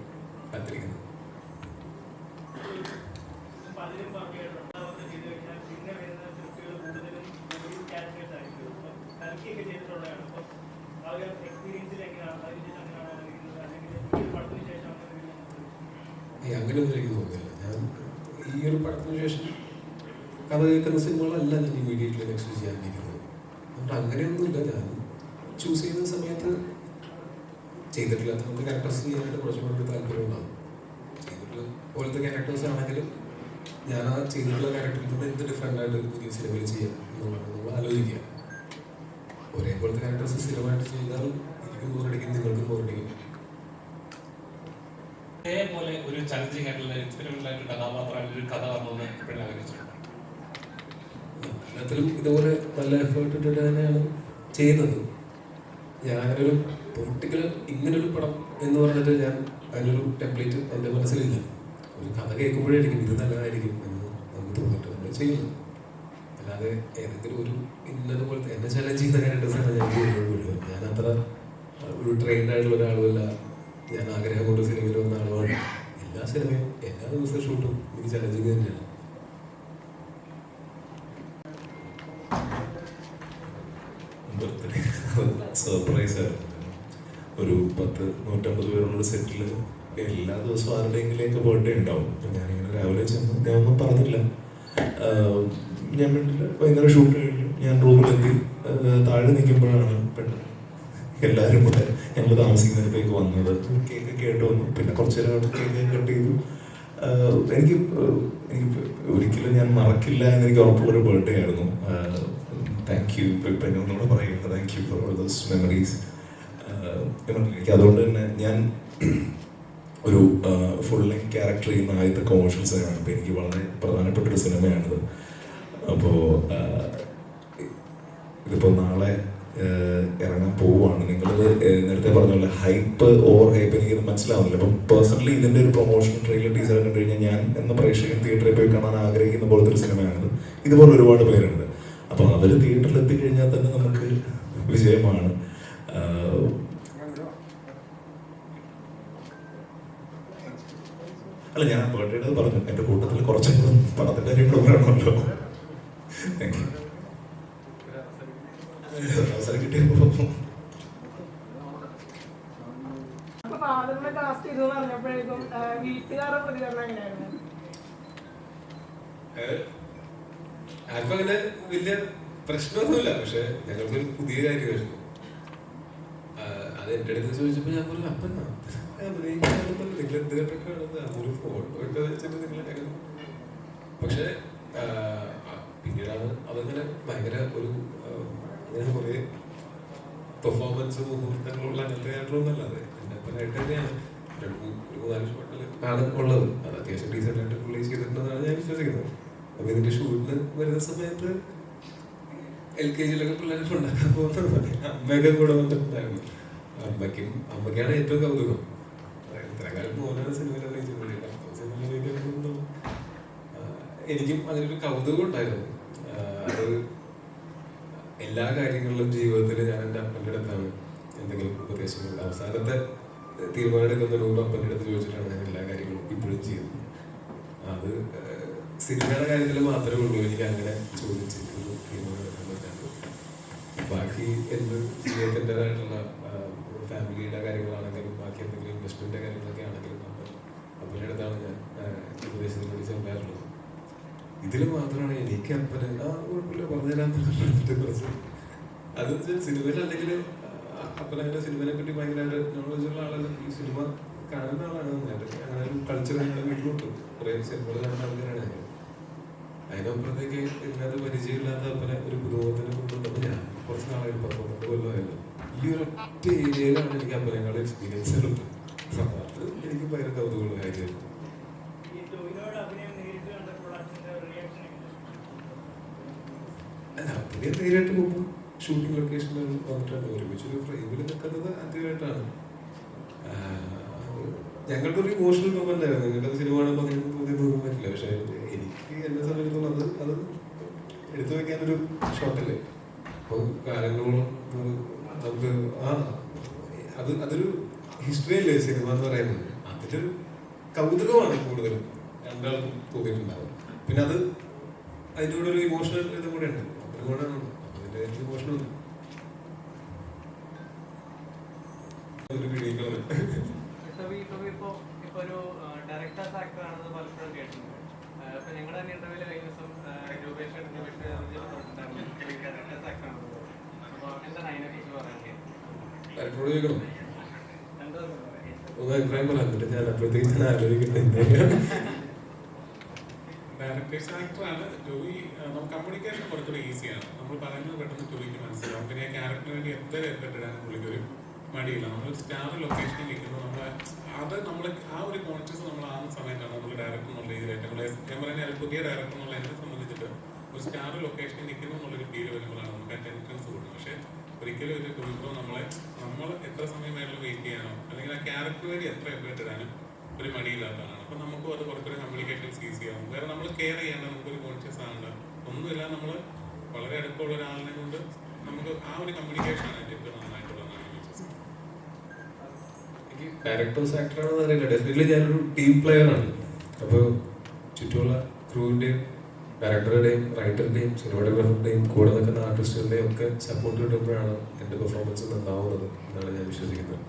കാത്തിരിക്കുന്നത്. അങ്ങനെയൊന്നും എനിക്ക് തോന്നുന്നില്ല. ഞാൻ ഈ ഒരു പടത്തിന് ശേഷം കഥ കേൾക്കുന്ന സിനിമകളല്ല ഞാൻ ഇമ്മീഡിയറ്റ്ലി നെക്സ്റ്റ് ചെയ്യാനിരിക്കുന്നത്. അതുകൊണ്ട് അങ്ങനെയൊന്നുമില്ല. ഞാൻ ചൂസ് ചെയ്യുന്ന സമയത്ത് ചെയ്തിട്ടില്ലാത്ത നമുക്ക് ക്യാരക്ടേഴ്സ് ചെയ്യാനായിട്ട് കുറച്ചുകൂടി താല്പര്യമുണ്ടാകും. ചെയ്തിട്ടുള്ള പോലത്തെ ക്യാരക്ടേഴ്സ് ആണെങ്കിലും ഞാൻ ആ ചെയ്തിട്ടുള്ള ക്യാരക്ടറിൽ നിന്ന് എന്ത് ഡിഫറെൻ്റ് ആയിട്ട് പുതിയ സിനിമയിൽ ചെയ്യാം എന്നുള്ളത് നമ്മൾ ആലോചിക്കുക. ഒരേപോലത്തെ ക്യാരക്ടേഴ്സ് സ്ഥിരമായിട്ട് ചെയ്താൽ എനിക്കും ബോറടിക്കും, നിങ്ങൾക്കും ബോറടിക്കും. അതേപോലെ ഒരു ചലഞ്ചിങ് ആയിട്ടുള്ള എക്സ്പെരിമെന്റൽ ആയിട്ട് കഥാപാത്രമായിട്ട് ഒരു കഥ വന്നതെന്ന് എപ്പോഴും ആഗ്രഹിച്ചിട്ടുണ്ട്. എല്ലാത്തിലും ഇതുപോലെ നല്ല എഫേർട്ട് ഇട്ടിട്ട് തന്നെയാണ് ചെയ്യുന്നത്. ഞാനൊരു പൊളിറ്റിക്കൽ ഇങ്ങനൊരു പടം എന്ന് പറഞ്ഞിട്ട് ഞാൻ അതിനൊരു ടെംപ്ലേറ്റ് എൻ്റെ മനസ്സിലില്ല. ഒരു കഥ കേൾക്കുമ്പോഴായിരിക്കും ഇത് നല്ലതായിരിക്കും എന്ന് നമുക്ക് തോന്നിയിട്ട് നമ്മൾ ചെയ്യുന്നത്. അല്ലാതെ ഏതെങ്കിലും ഒരു ഇന്നതുപോലത്തെ എന്നെ ചലഞ്ച് ചെയ്യുന്ന ക്യാരക്ടേഴ്സാണ് ഞാൻ കൂടുതൽ. ഞാനത്ര ഒരു ട്രെയിൻഡ് ആയിട്ടുള്ള ഒരാളുമല്ല. ഞാൻ ആഗ്രഹം കൊണ്ട് സിനിമയിൽ വന്ന ആളുമാണ്. എല്ലാ സിനിമയും എല്ലാ ദിവസവും ഷൂട്ടും എനിക്ക് ചലഞ്ചിങ് തന്നെയാണ്. സർപ്രൈസ് ആയിരുന്നു. ഒരു 150 പേരുള്ള സെറ്റിൽ എല്ലാ ദിവസവും ആരുടെയെങ്കിലേക്ക് ബർത്ത്ഡേ ഉണ്ടാവും. അപ്പം ഞാനിങ്ങനെ രാവിലെ ചെന്ന് ഞാൻ ഒന്നും പറഞ്ഞില്ല. ഞാൻ വേണ്ടില്ല ഭയങ്കര ഷൂട്ട് കഴിഞ്ഞു. ഞാൻ റൂമിലെത്തി താഴെ നിൽക്കുമ്പോഴാണ് പെട്ടെന്ന് എല്ലാവരും കൂടെ ഞങ്ങൾ താമസിക്കുന്നിടത്തേക്ക് വന്നത്. കേക്ക് കേട്ട് വന്നു. പിന്നെ കുറച്ച് നേരം കേക്ക് കട്ട് ചെയ്തു. എനിക്ക് ഒരിക്കലും ഞാൻ മറക്കില്ല എന്നെനിക്ക് ഉറപ്പുള്ളൊരു ബർത്ത്ഡേ ആയിരുന്നു. Thank you. ഇപ്പം എന്നോട് പറയുന്നത് thank you for all those memories. എനിക്ക് അതുകൊണ്ട് തന്നെ ഞാൻ ഒരു ഫുൾ ലെങ്ത് ക്യാരക്ടർ ചെയ്യുന്ന ആദ്യത്തെ കൊമേഴ്ഷ്യൽ സിനിമയാണ്. അപ്പോൾ എനിക്ക് വളരെ പ്രധാനപ്പെട്ടൊരു സിനിമയാണിത്. അപ്പോൾ ഇതിപ്പോൾ നാളെ ഇറങ്ങാൻ പോവുകയാണ്. നിങ്ങളത് നേരത്തെ പറഞ്ഞ പോലെ ഹൈപ്പ് ഓവർ ഹൈപ്പ് എനിക്കത് മനസ്സിലാവുന്നില്ല. അപ്പം പേഴ്സണലി ഇതിൻ്റെ ഒരു പ്രൊമോഷൻ ട്രെയിലർ ടീസർ കണ്ടു കഴിഞ്ഞാൽ ഞാൻ എന്ന പ്രേക്ഷകൻ തിയേറ്ററിൽ പോയി കാണാൻ ആഗ്രഹിക്കുന്ന പോലത്തെ ഒരു സിനിമയാണിത്. ഇതുപോലെ ഒരുപാട് പേരുണ്ട്. അപ്പോൾ അവർ തിയേറ്ററിൽ എത്തിക്കഴിഞ്ഞാൽ തന്നെ നമുക്ക് വിജയമാണ്. അല്ല, ഞാൻ ബർത്ത്ഡേ പറഞ്ഞു, എൻ്റെ കൂട്ടത്തിൽ കുറച്ചെങ്കിലും പണത്തിൻ്റെ കാര്യങ്ങൾ പറയണമല്ലോ. അവസരം കിട്ടിയപ്പോൾ അപ്പൊ ഫാദറിനെ കാസ്റ്റ് ചെയ്തു പറഞ്ഞപ്പോഴേക്കും വീട്ടുകാരുടെ പ്രതികരണം എങ്ങനെയായിരുന്നു? ആർക്കും അങ്ങനെ വലിയ പ്രശ്നമൊന്നുമില്ല. പക്ഷെ ഞങ്ങൾക്കൊരു പുതിയ കാര്യമായിരുന്നു. അത് എൻ്റെ അടുത്ത് ചോദിച്ചപ്പോൾ ഞാൻ പറഞ്ഞു, അപ്പം നിങ്ങൾ എന്ത് കണ്ടൊക്കെയാണത്, അതൊരു ഫോട്ടോ ഒക്കെ വെച്ചിട്ട് നിങ്ങൾ. പക്ഷെ പിന്നീടാണ് അതങ്ങനെ ഭയങ്കര ഒരു അങ്ങനെ കുറേ പെർഫോമൻസ് മുഹൂർത്തങ്ങളുള്ള അങ്ങനത്തെ കാര്യങ്ങളൊന്നുമല്ല. അത് എൻ്റെ അപ്പനായിട്ട് തന്നെയാണ് 3-4 ഷോട്ടിൽ ആണ് ഉള്ളത്. അത് അത്യാവശ്യം ഡീസൻ്റ് ആയിട്ട് പുള്ളി ചെയ്തിട്ടുണ്ടെന്നാണ് ഞാൻ വിശ്വസിക്കുന്നത്. അപ്പൊ ഇതിന്റെ ഷൂട്ടിന് വരുന്ന സമയത്ത് LKG-ലൊക്കെ പിള്ളേരൊക്കെ ഉണ്ടാക്കാൻ പോകുന്നത് അമ്മയൊക്കെ കൂടെ വന്നിട്ടുണ്ടായിരുന്നു. അമ്മയ്ക്കാണ് ഏറ്റവും കൗതുകം. ഇത്ര കാലം മോനാണ് സിനിമയിൽ അഭിനയിച്ചത്. സിനിമയിൽ അഭിനയിക്കുമ്പോൾ എനിക്കും അതിനൊരു കൗതുകം ഉണ്ടായിരുന്നു. അത് എല്ലാ കാര്യങ്ങളിലും ജീവിതത്തിൽ ഞാൻ എൻ്റെ അപ്പൻ്റെ അടുത്താണ് എന്തെങ്കിലും ഉപദേശങ്ങൾ അവസാനത്തെ തീരുമാനം എടുക്കുന്നതിന് മുമ്പ് അപ്പൻ്റെ അടുത്ത് ചോദിച്ചിട്ടാണ് ഞാൻ എല്ലാ കാര്യങ്ങളും ഇപ്പോഴും ചെയ്യുന്നത്. അത് സിനിമയുടെ കാര്യത്തിൽ മാത്രമേ ഉള്ളൂ എനിക്ക് അങ്ങനെ ചോദിച്ച് ഒരു തീരുമാനം എടുക്കാൻ പറ്റാത്തത്. ബാക്കി എന്ത് ജീവിതത്തിൻ്റെതായിട്ടുള്ള ഫാമിലിയുടെ കാര്യങ്ങളാണെങ്കിലും ബാക്കി എന്തെങ്കിലും ഇൻവെസ്റ്റ്മെൻറ്റിൻ്റെ കാര്യങ്ങളൊക്കെ ആണെങ്കിലും അപ്പൻ്റെ അടുത്താണ് ഞാൻ ഉപദേശത്തിലൂടെ ചെല്ലാറുള്ളത്. ഇതിൽ മാത്രമാണ് എനിക്ക് അപ്പന് കുഴപ്പമില്ല പറഞ്ഞുതരാൻ പറഞ്ഞിട്ട് കുറച്ച് അത് സിനിമയിൽ അല്ലെങ്കിൽ അപ്പനങ്ങനെ സിനിമയെ പറ്റി ഭയങ്കരമായിട്ട് നോളജുള്ള ആളല്ല. ഈ സിനിമ കാണുന്ന ആളാണ് നന്നായിട്ട്. അങ്ങനെ ഒരു കൾച്ചർ ഞങ്ങളുടെ വീട്ടിലുണ്ട്. കുറേ സിനിമകൾ കാണുന്ന ആൾക്കാരാണ് ഞങ്ങൾ. അതിനപ്പുറത്തേക്ക് ഇതിനകത്ത് പരിചയമില്ലാത്ത അപ്പനെ ഒരു പുതുമുഖത്തിന് കൊണ്ടുവന്നപ്പോൾ ഞാൻ കുറച്ച് നാളായിട്ട് 12 കൊല്ലമായല്ലോ. ഈ ഒരു ഒറ്റ ഏരിയയിലാണ് എനിക്ക് അപ്പനേക്കാളും എക്സ്പീരിയൻസ് ഉള്ളത്. അത് എനിക്ക് ഭയങ്കര കൗതുകമുള്ള കാര്യമായിരുന്നു. അല്ല, അപ്പനെ നേരിട്ട് മുമ്പ് ഷൂട്ടിംഗ് ലൊക്കേഷനിൽ വന്നിട്ടാണ് ഒരുമിച്ചൊരു ഫ്രെയിമിൽ നിൽക്കുന്നത് ആദ്യമായിട്ടാണ്. ഞങ്ങൾക്കൊരു ഇമോഷണൽ മൊമെന്റ് ആയിരുന്നു. നിങ്ങൾക്ക് സിനിമ കാണുമ്പോൾ നിങ്ങൾക്ക് തോന്നിയൊന്നും പറ്റില്ല. പക്ഷെ എനിക്ക് എന്നെ സംബന്ധിച്ചിടത്തോളം അത് എടുത്തു വയ്ക്കാനൊരു ഷോട്ടല്ലേ. അപ്പോൾ കാലങ്ങളോളം നമുക്ക് അതൊരു ഹിസ്റ്ററി അല്ലേ സിനിമ എന്ന് പറയുന്നത്. അതിൻ്റെ ഒരു കൗതുകമാണ് കൂടുതലും രണ്ടാൾക്കും തോന്നിയിട്ടുണ്ടാവും. പിന്നെ അത് അതിൻ്റെ കൂടെ ഒരു ഇമോഷണൽ ഇതും കൂടെ ഉണ്ട്. അതുകൊണ്ടാണ് അതിൻ്റെ ഇമോഷണൽ ഒരു വീഡിയോ ഇപ്പൊ ഒരു ഡയറക്ടേഴ്സ് ആക്ടർ ആണെന്ന് പലപ്പോഴും കേട്ടിട്ടുണ്ട്. ഇപ്പൊ ഞങ്ങളുടെ തന്നെ ഇന്റർവ്യൂല് കഴിഞ്ഞ ദിവസം രൂപേഷ് ഡയറക്ടേഴ്സ് ആക്ടർ ആണെന്ന്. അപ്പൊ എന്താണ് അതിനെ കുറിച്ച് പറയാൻ? ഡയറക്ടേഴ്സ് ആക്ടറാണ് ജോയി. നമുക്ക് കമ്മ്യൂണിക്കേഷൻ കുറച്ചുകൂടി ഈസിയാണ്. നമ്മൾ പറയുന്നത് പെട്ടെന്ന് ജോയിക്ക് മനസ്സിലാവും. പിന്നെ ക്യാരക്ടറിന് വേണ്ടി എത്ര എഫർട്ട് ഇടാൻ പുള്ളിക്കൊരു മടിയില്ല. നമ്മൾ സ്റ്റാർ ലൊക്കേഷനിൽ നിൽക്കുന്നു. നമ്മൾ ആ ഒരു കോൺഷ്യസ് നമ്മൾ ആകുന്ന സമയത്താണ് നമ്മൾ ഡയറക്ടർ എന്നുള്ള രീതിയിലായിട്ട് ഞാൻ പറയുന്നത് പുതിയ ഡയറക്ടർ എന്നുള്ള എന്നെ സംബന്ധിച്ചിട്ട് ഒരു സ്റ്റാർ ലൊക്കേഷനിൽ നിൽക്കുന്നു എന്നുള്ളൊരു ഫീൽ വരുമ്പോഴാണ് നമുക്ക് അറ്റൻഷൻസ് കൂടുന്നത്. പക്ഷേ ഒരിക്കലും ഒരു ടോയിക്കോ നമ്മൾ എത്ര സമയം വേണമെങ്കിലും വെയിറ്റ് ചെയ്യാനോ അല്ലെങ്കിൽ ആ ക്യാരക്ടർ വേണ്ടി എത്ര എഫേർട്ട് ഇടാനും ഒരു മടിയില്ലാത്തതാണ്. അപ്പം നമുക്കും അത് കുറച്ചൊരു കമ്മ്യൂണിക്കേഷൻസ് ഈസി ആവും. വേറെ നമ്മൾ കെയർ ചെയ്യേണ്ട, നമുക്കൊരു കോൺഷ്യസ് ആകേണ്ട ഒന്നുമില്ല. നമ്മൾ വളരെ അടുപ്പമുള്ള ഒരാളിനെ കൊണ്ട് നമുക്ക് ആ ഒരു കമ്മ്യൂണിക്കേഷനാണ് ഏറ്റവും നന്നായിട്ടുള്ളതാണ് ഞാൻ വിശ്വസിക്കുന്നത്. ഡയറക്ടേഴ്സ് ആക്ടറാണെന്ന് അറിയില്ല. ഡെഫിനറ്റ്ലി ഞാനൊരു ടീം പ്ലെയർ ആണ്. അപ്പോൾ ചുറ്റുമുള്ള ക്രൂവിൻ്റെയും ഡയറക്ടറുടെയും റൈറ്ററിൻ്റെയും സിനിമാറ്റോഗ്രാഫറുടെയും കൂടെ നിൽക്കുന്ന ആർട്ടിസ്റ്റുകളുടെയും ഒക്കെ സപ്പോർട്ട് കിട്ടുമ്പോഴാണ് എൻ്റെ പെർഫോമൻസ് നന്നാവുന്നത് എന്നാണ് ഞാൻ വിശ്വസിക്കുന്നത്.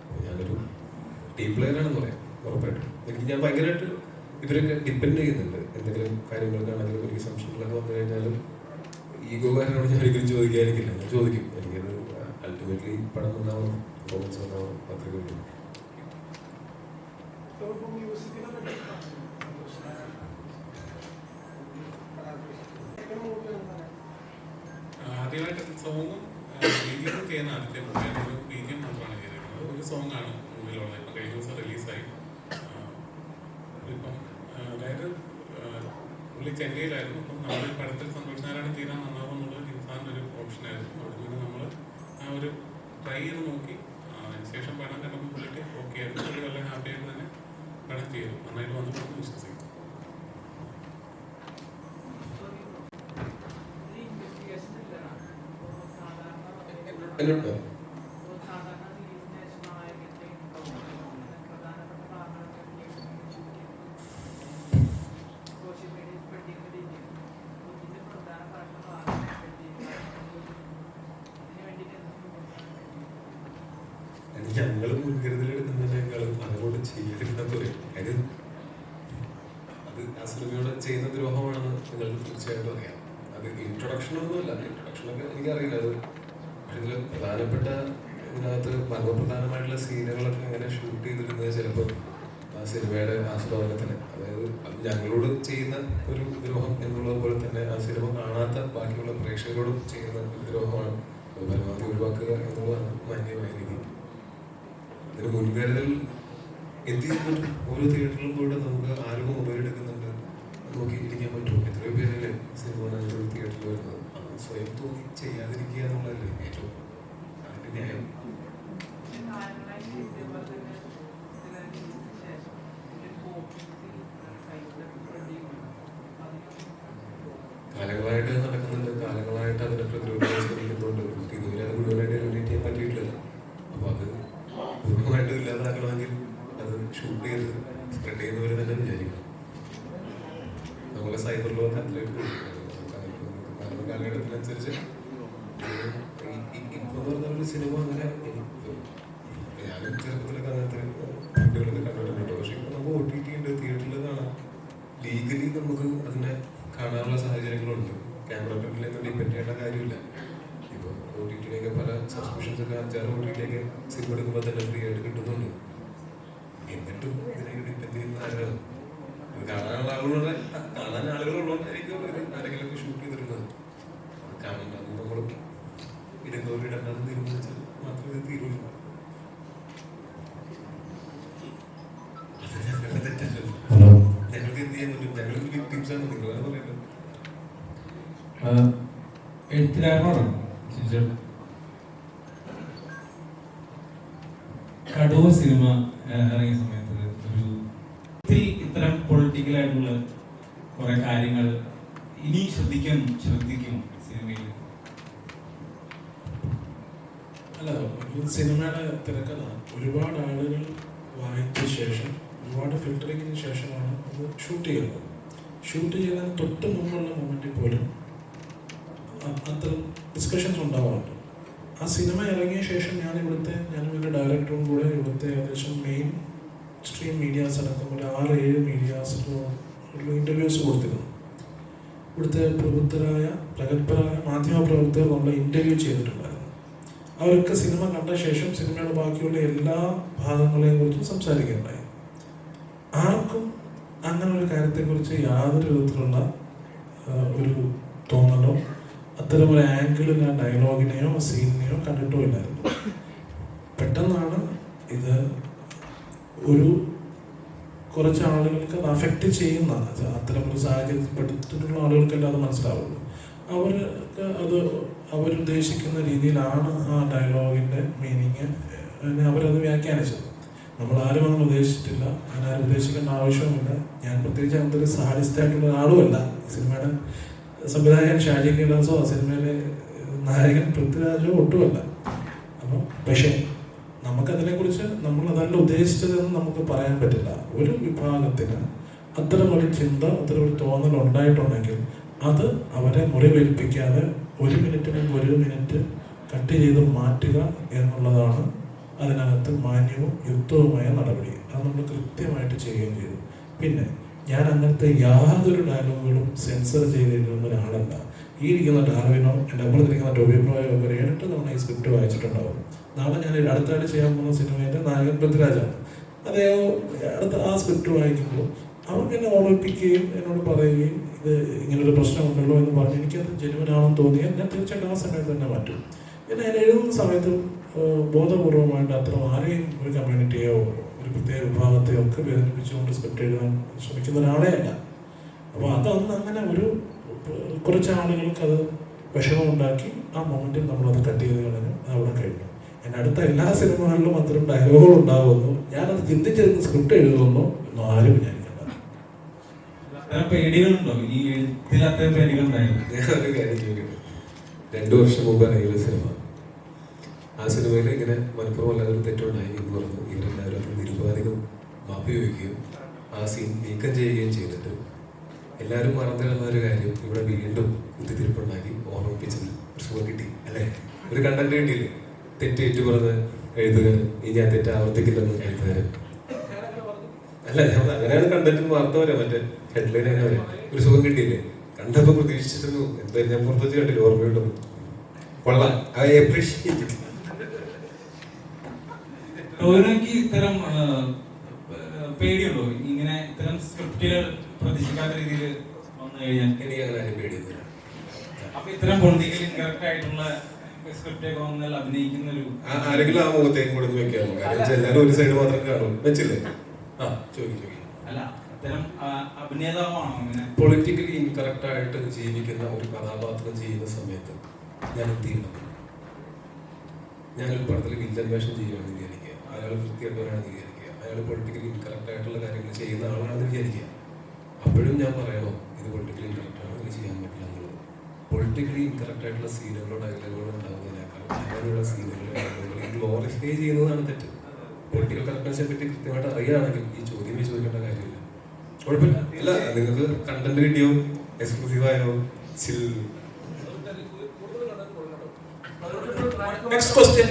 അപ്പോൾ ഞാനൊരു ടീം പ്ലെയറാണെന്ന് പറയാം ഉറപ്പായിട്ടും. ഞാൻ ഭയങ്കരമായിട്ട് ഇവരൊക്കെ ഡിപ്പെൻഡ് ചെയ്യുന്നുണ്ട്. എന്തെങ്കിലും കാര്യങ്ങൾക്കാണെങ്കിലും എനിക്ക് സംശയങ്ങളൊക്കെ വന്നു കഴിഞ്ഞാലും ഈഗോകാരനോട് ഞാൻ ഒരിക്കലും ചോദിക്കാതിരിക്കില്ല. ഞാൻ ചോദിക്കും. എനിക്കത് അൾട്ടിമേറ്റ്ലി പടം നന്നാവണം, പെർഫോമൻസ് നന്നാവണം, അത്രയ്ക്ക് കിട്ടും. ആദ്യമായിട്ട് സോങ്ങും ബീജിയം ചെയ്യുന്ന ആദ്യത്തെ മൂവിയാണ്. ഒരു ബീജിയം മാത്രമാണ് ചെയ്തിരിക്കുന്നത്. ഒരു സോങ്ങാണ് മൂവിയിലുള്ളത്. ഇപ്പം കഴിഞ്ഞ ദിവസം റിലീസായി. ഇപ്പം അതായത് പുള്ളി ചെന്നൈയിലായിരുന്നു. അപ്പം നമ്മുടെ പടത്തിൽ സന്തോഷ് നാരായണൻ ചെയ്താൽ നന്നാവും എന്നുള്ളത് ജിൻസാറിൻ്റെ ഒരു ഓപ്ഷനായിരുന്നു. അവിടെ നിന്ന് നമ്മൾ ആ ഒരു ട്രൈ ചെയ്ത് നോക്കി. അതിനുശേഷം പടം കണ്ടപ്പോൾ പുള്ളിക്ക് ഓക്കെ ആയിരുന്നു. പുള്ളി വളരെ ഹാപ്പി ആയിട്ട് തന്നെ പടം ചെയ്തു. നന്നായിട്ട് വന്നിട്ടുണ്ടെന്ന് വിശ്വസിക്കുന്നു. എന്നുണ്ടോ? ഞങ്ങൾ മുൻകരുതലെടുക്കുന്നതിനേക്കാളും അങ്ങോട്ട് ചെയ്യാതിരുന്നാൽ പോരെ. കാര്യം അത് ആ സിനിമയോട് ചെയ്യുന്ന ദ്രോഹമാണെന്ന് നിങ്ങൾക്ക് തീർച്ചയായിട്ടും അറിയാം. അത് ഇൻട്രൊഡക്ഷനൊന്നുമല്ല, ഇൻട്രൊഡക്ഷനൊക്കെ എനിക്കറിയില്ല. അത് പക്ഷെ ഇതിൽ പ്രധാനപ്പെട്ട ഇതിനകത്ത് മർമ്മപ്രധാനമായിട്ടുള്ള സീനുകളൊക്കെ അങ്ങനെ ഷൂട്ട് ചെയ്തിരുന്നത് ചിലപ്പോൾ ആ സിനിമയുടെ ആസ്വാദനത്തിന്, അതായത് അത് ഞങ്ങളോട് ചെയ്യുന്ന ഒരു ദ്രോഹം എന്നുള്ളത് പോലെ തന്നെ ആ സിനിമ കാണാത്ത ബാക്കിയുള്ള പ്രേക്ഷകരോടും ചെയ്യുന്ന ഒരു ദ്രോഹമാണ്. അത് പരമാവധി ഒഴിവാക്കുക എന്നുള്ളതാണ് മാന്യമായ രീതി. അതിന് മുൻകരുതൽ എന്ത് ചെയ്യാൻ പറ്റും? ഓരോ തിയേറ്ററിലും പോയിട്ട് നമുക്ക് ആരും മൊബൈൽ എടുക്കുന്നുണ്ട്, നോക്കി ഇരിക്കാൻ പറ്റും. എത്രയോ പേരല്ലേ സിനിമ ഒരു തിയേറ്ററിൽ വരുന്നത്. അത് സ്വയം തോന്നി ചെയ്യാതിരിക്കുക എന്നുള്ളതല്ലേ ഏറ്റവും അതിൻ്റെ ന്യായം. കാലങ്ങളായിട്ട് നടക്കുന്നുണ്ട്, കാലങ്ങളായിട്ട് അതിനെ പ്രതിരോധിക്കാൻ ശ്രമിക്കുന്നുണ്ട്. ഇതുവരെ അത് മുഴുവനായിട്ട് എലിമിനേറ്റ് ചെയ്യാൻ പറ്റിയിട്ടില്ല. അപ്പോൾ അത് പൂർണ്ണമായിട്ടും ഇല്ലാതാക്കണമെങ്കിൽ അത് ഷൂട്ട് ചെയ്ത് സ്പ്രെഡ് ചെയ്യുന്നവർ തന്നെ വിചാരിക്കണം. നമ്മളെ സൈബർ ലോകം അത്രയും കാലഘട്ടത്തിനനുസരിച്ച് ഇപ്പോൾ എന്ന് പറഞ്ഞ ഒരു സിനിമ അങ്ങനെ ഞാനും ചെറുപ്പത്തിലൊക്കെ അങ്ങനത്തെ കുട്ടികളൊക്കെ കണ്ടിട്ടുണ്ട്. പക്ഷെ ഇപ്പോൾ നമുക്ക് OTT ഉണ്ട്, തിയേറ്ററിൽ കാണാം. ലീഗലി നമുക്ക് അതിനെ കാണാനുള്ള സാഹചര്യങ്ങളുണ്ട്. ക്യാമറ ഫ്രണ്ടിലേക്ക് ഡിപ്പെൻഡ് ചെയ്യേണ്ട കാര്യമില്ല. ഇപ്പോൾ OTT-യിലേക്ക് പല സബ്സ്ക്രിപ്ഷൻസ് ഒക്കെ 5-6 OTT-യിലേക്ക് സിനിമ എടുക്കുമ്പോൾ തന്നെ ഫ്രീ ആയിട്ട് കിട്ടുന്നുണ്ട്. എന്നിട്ടും ഇതിലേക്ക് ഡിപ്പെൻഡ് ചെയ്യുന്ന ആരാണ്? അത് കാണാനുള്ള ആളുകളുള്ളതായിരിക്കും ആരെങ്കിലുമൊക്കെ ഷൂട്ട് ചെയ്തിരുന്നത്. അത് കാണണ്ട, അത് നമ്മൾ ഇടുന്നവർ ഇടണ്ടെന്ന് തീരുമാനിച്ചാൽ മാത്രമേ ഇത് തീരുള്ളൂ. അത് ഞങ്ങളുടെ തെറ്റല്ലല്ലോ. ഞങ്ങൾക്ക് എന്ത് ചെയ്യാൻ പറ്റും? ഞങ്ങൾക്ക് വിക്ടിംസാണ്. നിങ്ങളാണ് പറയുന്നത്. എഴുത്തുകാരനോട് കടൂർ സിനിമ ഇറങ്ങിയ സമയത്ത് ഒരു ഒത്തിരി ഇത്തരം പൊളിറ്റിക്കലായിട്ടുള്ള കുറെ കാര്യങ്ങൾ ഇനി ശ്രദ്ധിക്കും സിനിമയിൽ. അല്ല, ഒരു സിനിമയുടെ തിരക്കഥ ഒരുപാട് ആളുകൾ വായിച്ച ശേഷം, ഒരുപാട് ഫിൽറ്ററിങ്ങിന് ശേഷമാണ് അത് ഷൂട്ട് ചെയ്യുന്നത്. ഷൂട്ട് ചെയ്യുന്നതിന് തൊട്ട് മുമ്പുള്ള മൊമെൻറ്റിൽ പോലും അത്തരം ഡിസ്കഷൻസ് ഉണ്ടാവാറുണ്ട്. ആ സിനിമ ഇറങ്ങിയ ശേഷം ഞാനും എൻ്റെ ഡയറക്ടറും കൂടെ ഇവിടുത്തെ ഏകദേശം മെയിൻ സ്ട്രീം മീഡിയാസ് അടക്കം ഒരു 6-7 മീഡിയാസിലോ ഇൻ്റർവ്യൂസ് കൊടുത്തിരുന്നു. ഇവിടുത്തെ പ്രഗത്ഭരായ മാധ്യമപ്രവർത്തകർ നമ്മളെ ഇൻ്റർവ്യൂ ചെയ്തിട്ടുണ്ടായിരുന്നു. അവരൊക്കെ സിനിമ കണ്ട ശേഷം സിനിമയുടെ ബാക്കിയുള്ള എല്ലാ ഭാഗങ്ങളെയും കുറിച്ചും സംസാരിക്കുകയുണ്ടായി. ആർക്കും അങ്ങനെ ഒരു കാര്യത്തെക്കുറിച്ച് യാതൊരു വിധത്തിലുള്ള ഒരു തോന്നലോ അത്തരമൊരു ആംഗിളിൽ ആ ഡയലോഗിനെയോ സീനിനെയോ കണ്ടിട്ടോ ഇല്ലായിരുന്നു. പെട്ടെന്നാണ് ഇത് കുറച്ച് ആളുകൾക്ക് അത് അഫക്റ്റ് ചെയ്യുന്ന അത്തരമൊരു സാഹചര്യത്തിൽപ്പെട്ടിട്ടുള്ള ആളുകൾക്കെല്ലാം അത് മനസ്സിലാവുള്ളൂ. അവർക്ക് അത് അവരുദ്ദേശിക്കുന്ന രീതിയിലാണ് ആ ഡയലോഗിൻ്റെ മീനിങ് അവരത് വ്യാഖ്യാനിച്ചത്. നമ്മളാരും അങ്ങനെ ഉദ്ദേശിച്ചിട്ടില്ല, അങ്ങനെ ആരും ഉദ്ദേശിക്കേണ്ട ആവശ്യവുമില്ല. ഞാൻ പ്രത്യേകിച്ച് അങ്ങനത്തെ ഒരു സാഡിസ്റ്റായിട്ടുള്ള ആളുമല്ല. ഈ സിനിമയുടെ സംവിധായകൻ ഷാജി കൈലാസോ ആ സിനിമയിലെ നായകൻ പൃഥ്വിരാജോ ഒട്ടുമല്ല. അപ്പം പക്ഷേ നമുക്കതിനെക്കുറിച്ച് നമ്മളതല്ല ഉദ്ദേശിച്ചതെന്ന് നമുക്ക് പറയാൻ പറ്റില്ല. ഒരു വിഭാഗത്തിന് അത്തരമൊരു ചിന്ത, അത്തരമൊരു തോന്നൽ ഉണ്ടായിട്ടുണ്ടെങ്കിൽ അത് അവരെ മുറിവേൽപ്പിക്കാതെ 1 മിനിറ്റ് മുമ്പ് 1 മിനിറ്റ് കട്ട് ചെയ്ത് മാറ്റുക എന്നുള്ളതാണ് അതിനകത്ത് മാന്യവും യുക്തവുമായ നടപടി. അത് നമ്മൾ കൃത്യമായിട്ട് ചെയ്യുകയും ചെയ്തു. പിന്നെ ഞാൻ അങ്ങനത്തെ യാതൊരു ഡയലോഗുകളും സെൻസർ ചെയ്തിരുന്ന ഒരാളല്ല. ഈ ഇരിക്കുന്ന ഡാർവിനോ എൻ്റെ അപ്പുറത്തിരിക്കുന്ന ടോബി ബ്രോയോ ഒക്കെ 7-8 തവണ ഈ സ്ക്രിപ്റ്റ് വായിച്ചിട്ടുണ്ടാവും. നാളെ ഞാൻ അടുത്തായിട്ട് ചെയ്യാൻ പോകുന്ന സിനിമയിലെ നായകൻ പൃഥ്വിരാജാണ്. അദ്ദേഹം ആ സ്ക്രിപ്റ്റ് വായിക്കുമ്പോൾ അവർക്ക് എന്നെ ഓർമ്മിപ്പിക്കുകയും എന്നോട് പറയുകയും ഇത് ഇങ്ങനൊരു പ്രശ്നമുണ്ടല്ലോ എന്ന് പറഞ്ഞ് എനിക്കത് ജെനുവനാണെന്ന് തോന്നിയാൽ ഞാൻ തീർച്ചയായിട്ടും ആ സമയത്ത് തന്നെ മാറ്റും. പിന്നെ ഞാൻ എഴുതുന്ന സമയത്ത് ബോധപൂർവമായിട്ട് അത്ര ആരെയും ഒരു കമ്മ്യൂണിറ്റിയോ ഒരു പ്രത്യേക വിഭാഗത്തെയോ ഒക്കെ വേദനിപ്പിച്ചുകൊണ്ട് സ്ക്രിപ്റ്റ് എഴുതാൻ ശ്രമിക്കുന്ന ഒരാളെ അല്ല. അപ്പോൾ അതന്ന് അങ്ങനെ കുറച്ച് ആളുകൾക്ക് അത് വിഷമമുണ്ടാക്കി ആ മൊമെൻറ്റിൽ നമ്മളത് കട്ട് ചെയ്ത് കളഞ്ഞു. അവിടെ കഴിഞ്ഞു. എൻ്റെ അടുത്ത എല്ലാ സിനിമകളിലും അത്തരം ഡയലോഗുകൾ ഉണ്ടാകുമെന്നോ ഞാനത് ചിന്തിച്ചിരുന്ന് സ്ക്രിപ്റ്റ് എഴുതുമെന്നോ ഒന്നും ആരും വിചാരിക്കണ്ട. പേടികളുണ്ടോ? ഈ എഴുത്തിൽ അത്തരം പേടികളുണ്ടായിരുന്നു? ഞാൻ ഒരു കാര്യം ചോദിക്കട്ടെ. 2 വർഷം മുമ്പ് ഇറങ്ങിയ സിനിമ, ആ സിനിമയിൽ ഇങ്ങനെ മനഃപൂർവ്വം അല്ലാതൊരു തെറ്റുണ്ടായി എന്ന് പറഞ്ഞു ഇവരെല്ലാവരും അത് നിരുപാധികം മാപ്പി വയ്ക്കുകയും ആ സീൻ നീക്കം ചെയ്യുകയും ചെയ്തിട്ട് എല്ലാവരും മറന്നിടുന്ന ഒരു കാര്യം ഇവിടെ വീണ്ടും കുത്തിത്തിരിപ്പുണ്ടാക്കി ഓർമ്മിപ്പിച്ചതിൽ ഒരു സുഖം കിട്ടി അല്ലേ? ഒരു കണ്ടന്റ് കിട്ടിയില്ലേ? തെറ്റേറ്റു പറഞ്ഞ് എഴുത്തുകാരൻ, ഈ ഞാൻ തെറ്റ് ആവർത്തിക്കില്ലെന്ന് എഴുത്തുകാരൻ. അല്ല, ഞാൻ അങ്ങനെയാണ് കണ്ടന്റ് വാർത്ത വരാം, മറ്റേ ഹെഡ്ലൈൻ അങ്ങനെ വരാം. ഒരു സുഖം കിട്ടിയില്ലേ, കണ്ടപ്പോൾ പ്രതീക്ഷിച്ചിരുന്നു, എന്തായാലും ഞാൻ പുറത്തു വെച്ച് കണ്ടില്ല, ഓർമ്മയുണ്ടെന്ന്. കൊള്ളാം, ഐ അപ്രീഷിയേറ്റ്. ടോവിനോയ്ക്ക് ഇത്തരം പേടിയുണ്ടോ, ഇങ്ങനെ ഇത്തരം സ്ക്രിപ്റ്റുകൾ പ്രതീക്ഷിക്കാത്ത രീതിയിൽ വന്നു കഴിഞ്ഞാൽ? എനിക്ക് അങ്ങനെ ആരും പേടിയൊന്നുമില്ല. അപ്പൊ ഇത്തരം പൊളിറ്റിക്കൽ ഇൻകറക്റ്റ് ആയിട്ടുള്ള സ്ക്രിപ്റ്റ് ഒക്കെ വന്നാൽ അഭിനയിക്കുന്ന ഒരു ആരെങ്കിലും ആ മുഖത്തേക്കും കൂടെ ഒന്ന് വെക്കാമോ? കാരണം എല്ലാവരും ഒരു സൈഡ് മാത്രം കാണും. വെച്ചില്ലേ? ആ, ചോദിക്കും. അല്ല, ഇത്തരം അഭിനേതാവാണോ അങ്ങനെ പൊളിറ്റിക്കലി ഇൻകറക്റ്റ് ആയിട്ട് ജീവിക്കുന്ന ഒരു കഥാപാത്രം ചെയ്യുന്ന സമയത്ത് ഞാൻ എന്ത് ചെയ്യണം? ഞാനൊരു പടത്തിൽ വില്ലൻ വേഷം ചെയ്യുകയാണെന്ന് വിചാരിക്കുക, അയാൾ വൃത്തിയായിട്ടവരാണെന്ന് വിചാരിക്കുക, അയാൾ പൊളിറ്റിക്കലി ഇൻകറക്റ്റ് ആയിട്ടുള്ള കാര്യങ്ങൾ ചെയ്യുന്ന ആളാണെന്ന് വിചാരിക്കുക. അപ്പോഴും ഞാൻ പറയണോ ഇത് പൊളിറ്റിക്കലി ഇൻകറക്റ്റ് ആണ്, ഇത് ചെയ്യാൻ പറ്റില്ല എന്നുള്ളത്? പൊളിറ്റിക്കലി ഇൻകറക്റ്റ് ആയിട്ടുള്ള സീനുകളോ ഡയലോഗുകളോ ഉണ്ടാകുന്നതിനേക്കാൾ അങ്ങനെയുള്ള സീനുകളോ ഡയലോഗുകൾ ഗ്ലോറിഫൈ ചെയ്യുന്നതാണ് തെറ്റ്. പൊളിറ്റിക്കൽ കറക്റ്റ്നെസ്സിനെ പറ്റി കൃത്യമായിട്ട് അറിയുകയാണെങ്കിൽ ഈ ചോദ്യമേ ചോദിക്കേണ്ട കാര്യമില്ല. കുഴപ്പമില്ല. അല്ല, നിങ്ങൾക്ക് കണ്ടന്റ് കിട്ടിയോ, എക്സ്ക്ലൂസീവായോ, ചിൽ. Next question.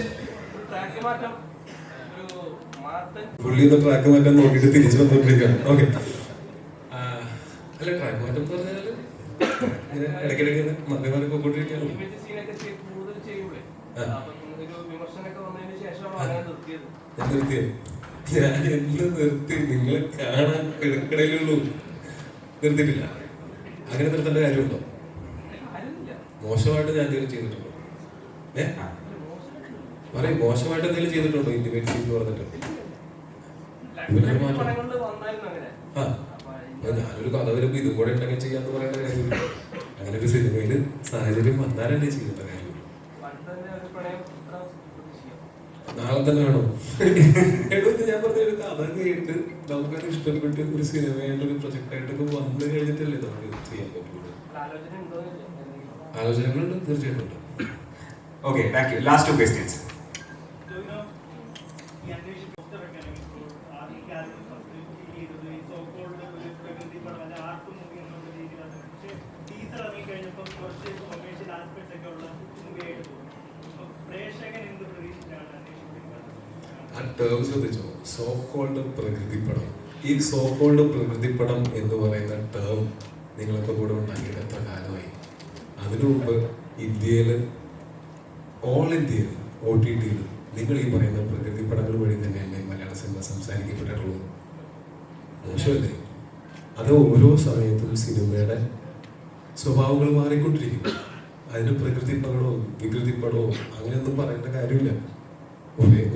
പുള്ളി ഒന്ന് ട്രാക്ക് മാറ്റാൻ നോക്കിയിട്ട് തിരിച്ചു വന്നോണ്ടിരിക്കുകയാണ്. ഓക്കെ. അല്ല, ട്രാക്ക് മാറ്റം എന്ന് പറഞ്ഞാൽ ഇങ്ങനെ ഇടയ്ക്കിടയ്ക്ക് മദ്യമാരെ പോയിക്കൊണ്ടിരിക്കുകയാണ്. ഞാൻ നിർത്തിയത്, ഞാൻ എല്ലാം നിർത്തി. നിങ്ങളെ കാണാൻ കിടക്കടയിലുള്ളൂ, നിർത്തിയിട്ടില്ല. അങ്ങനെ നിർത്തേണ്ട കാര്യമുണ്ടോ? മോശമായിട്ട് ഞാൻ എന്തെങ്കിലും ചെയ്തിട്ടുണ്ടോ? പറയും, മോശമായിട്ട് എന്തെങ്കിലും ചെയ്തിട്ടുണ്ടോ? ഇന്റിമേറ്റ് സീൻ പറഞ്ഞിട്ട് ആ, ഞാനൊരു കഥ വരുമ്പോ ഇതും കൂടെ ഉണ്ടെങ്കിൽ ചെയ്യാന്ന് പറയേണ്ട കാര്യമില്ല. അങ്ങനെ ഒരു സിനിമയില് സാഹചര്യം വന്നാലല്ലേ ചെയ്യേണ്ട കാര്യമുള്ളൂ. നാളെ തന്നെ വേണോ? എടുത്ത് ഞാൻ പറഞ്ഞ ഒരു കഥ കേട്ട് നമുക്കത് ഇഷ്ടപ്പെട്ട് ഒരു സിനിമയായിട്ട് ഒരു പ്രൊജക്ട് ആയിട്ടൊക്കെ വന്നു കഴിഞ്ഞിട്ടല്ലേ നമുക്ക് ചെയ്യാൻ പറ്റുള്ളൂ. ആലോചനകളുണ്ട്, തീർച്ചയായിട്ടും ഉണ്ട്. Okay, thank you. Last 2 questions. ആ ടേം ശ്രദ്ധിച്ചോ, സോ കോൾഡ് പ്രകൃതിപ്പടം. ഈ സോ കോൾഡ് പ്രകൃതിപ്പടം എന്ന് പറയുന്ന ടേം നിങ്ങളൊക്കെ കൂടെ ഉണ്ടാക്കിയിട്ട് എത്ര കാലമായി? അതിനു മുമ്പ് ഇന്ത്യയിൽ, ഓൾ ഇന്ത്യയിൽ, OTTയിൽ നിങ്ങൾ ഈ പറയുന്ന പ്രകൃതിപ്പടങ്ങൾ വഴി തന്നെയല്ലേ മലയാള സിനിമ സംസാരിക്കപ്പെട്ടിട്ടുള്ളത്? മോശമല്ലേ? അത് ഓരോ സമയത്തും സിനിമയുടെ സ്വഭാവങ്ങൾ മാറിക്കൊണ്ടിരിക്കും. അതിന് പ്രകൃതിപ്പടമോ വികൃതിപ്പടമോ അങ്ങനെയൊന്നും പറയേണ്ട കാര്യമില്ല.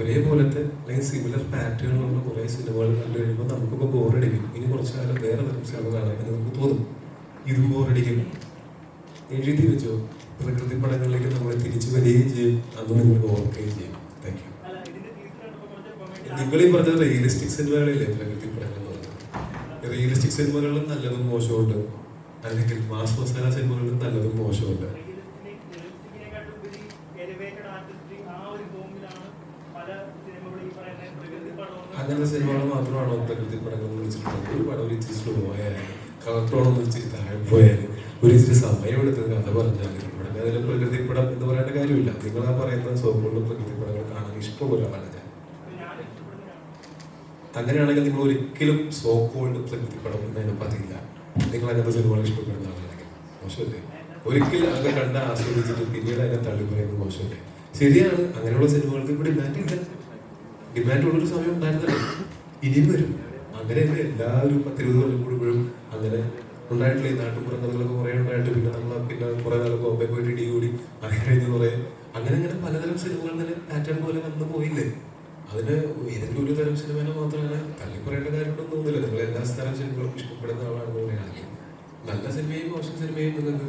ഒരേപോലത്തെ അല്ലെങ്കിൽ സിമിലർ പാറ്റേണുള്ള കുറേ സിനിമകൾ കണ്ടു കഴിയുമ്പോൾ നമുക്കിപ്പോൾ ബോറടിക്കും. ഇനി കുറച്ചു കാലം വേറെ തരം സിനിമ കാണാൻ നമുക്ക് തോന്നും, ഇതും ബോറടിക്കും. എഴുതി വെച്ചോ, പ്രകൃതി പടങ്ങളിലേക്ക് നമ്മൾ തിരിച്ചു വരികയും ചെയ്യും, അത് നിങ്ങൾ ഓർക്കുകയും ചെയ്യും. Thank you. നിങ്ങൾ ഈ പറഞ്ഞ റിയലിസ്റ്റിക് സിനിമകളില്ലേ പ്രകൃതി പടങ്ങൾ എന്ന് പറയുന്നത്? റിയലിസ്റ്റിക് സിനിമകളിലും നല്ലതും മോശമുണ്ട്, അല്ലെങ്കിൽ മാസ് മസാല സിനിമകളിലും നല്ലതും മോശമുണ്ട്. അങ്ങനത്തെ സിനിമകൾ മാത്രമാണോ പ്രകൃതി പടങ്ങൾ എന്ന് വിളിച്ചിട്ടുള്ളത്? ഒരു പടം ഒരു ഇച്ചിരി സ്ലോ ആയാലും കളക്ടറോടൊന്നും ഇച്ചിരി താഴെ പോയാലും ഒരു ഇച്ചിരി സമയം എടുത്ത് കഥ പറഞ്ഞാലും ഉടനെ അതിൽ പ്രകൃതി പടം എന്ന് പറയേണ്ട കാര്യമില്ല. നിങ്ങൾ ആ പറയുന്ന സോപ്പുള്ള പ്രകൃതി പടങ്ങൾ കാണാൻ ഇഷ്ടമുള്ള ഒരാളാണ് ഞാൻ. അങ്ങനെയാണെങ്കിൽ നിങ്ങൾ ഒരിക്കലും സോ കോൾഡ് പ്രകൃതി പടം എന്നതിനെ പറയില്ല. നിങ്ങൾ അങ്ങനത്തെ സിനിമകൾ ഇഷ്ടപ്പെടുന്ന ആളാണെങ്കിൽ മോശമല്ലേ? ഒരിക്കലും അതൊക്കെ കണ്ട് ആസ്വദിച്ചിട്ട് പിന്നീട് അതിനെ തള്ളി പറയുന്നത് മോശമല്ലേ? ശരിയാണ്, അങ്ങനെയുള്ള സിനിമകൾക്ക് ഇവിടെ ഡിമാൻഡില്ല. ഡിമാൻഡുള്ളൊരു സമയം ഉണ്ടായിരുന്നല്ലോ, ഇനിയും വരും. അങ്ങനെയല്ലേ എല്ലാവരും 10-20 കൊല്ലം കൂടുമ്പോഴും അങ്ങനെ ഉണ്ടായിട്ടില്ല. ഈ നാട്ടുപുറം കഥകളൊക്കെ കുറേ ഉണ്ടായിട്ട് പിന്നെ കുറേ നാൾ ബോംബെ പോയിട്ട് ഇടികൂടി അങ്ങനെ കഴിഞ്ഞ് കുറേ അങ്ങനെ പലതരം സിനിമകൾ തന്നെ പാറ്റേൺ പോലെ വന്നു പോയില്ലേ? അതിന് ഏതെങ്കിലും ഒരു തരം സിനിമേനെ മാത്രമല്ല തള്ളി പറയേണ്ട കാര്യമൊന്നും തോന്നില്ല. നിങ്ങൾ എല്ലാ തരം സിനിമകളും ഇഷ്ടപ്പെടുന്ന ആളാണെന്ന് പറയുകയാണെങ്കിൽ നല്ല സിനിമയും മോശം സിനിമയും നിങ്ങൾക്ക്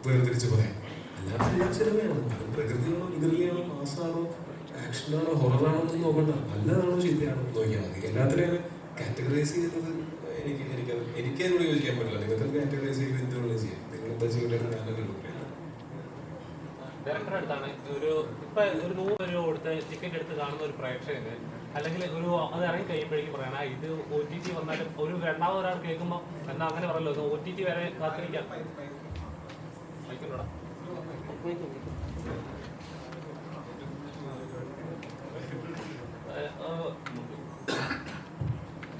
വേർതിരിച്ച് പറയാം. അല്ലാത്ത എല്ലാ സിനിമയാണ്. പ്രകൃതിയാണോ വികൃതിയാണോ മാസമാണോ ആക്ഷനാണോ ഹൊററാണോ എന്ന് നോക്കണ്ട, നല്ലതാണോ ചീത്തയാണോ നോക്കിയാൽ മതി. എല്ലാത്തിനെയും കാറ്റഗറൈസ് ചെയ്യുന്നത് എനിക്ക് അതിനോട് യോജിക്കാൻ പറ്റില്ല. നിങ്ങൾക്ക് കാറ്റഗറൈസ് ചെയ്ത് എന്തുകൊണ്ട് ചെയ്യാം, നിങ്ങൾ എന്താ ചെയ്യേണ്ടത് ഞാനല്ലോ പറയുന്നത്. ഡയറക്ടറുടെ അടുത്താണ് ഒരു ഇപ്പൊ ഒരു 100 രൂപ കൊടുത്ത് ടിക്കറ്റ് എടുത്ത് കാണുന്ന ഒരു പ്രേക്ഷകന് അല്ലെങ്കിൽ ഒരു അത് ഇറങ്ങി കഴിയുമ്പോഴേക്കും പറയണം ഇത് OTT വന്നാലും ഒരു രണ്ടാമത് ഒരാൾ കേൾക്കുമ്പോൾ എന്നാ അങ്ങനെ പറയല്ലോ OTT വരെ കാത്തിരിക്കാം.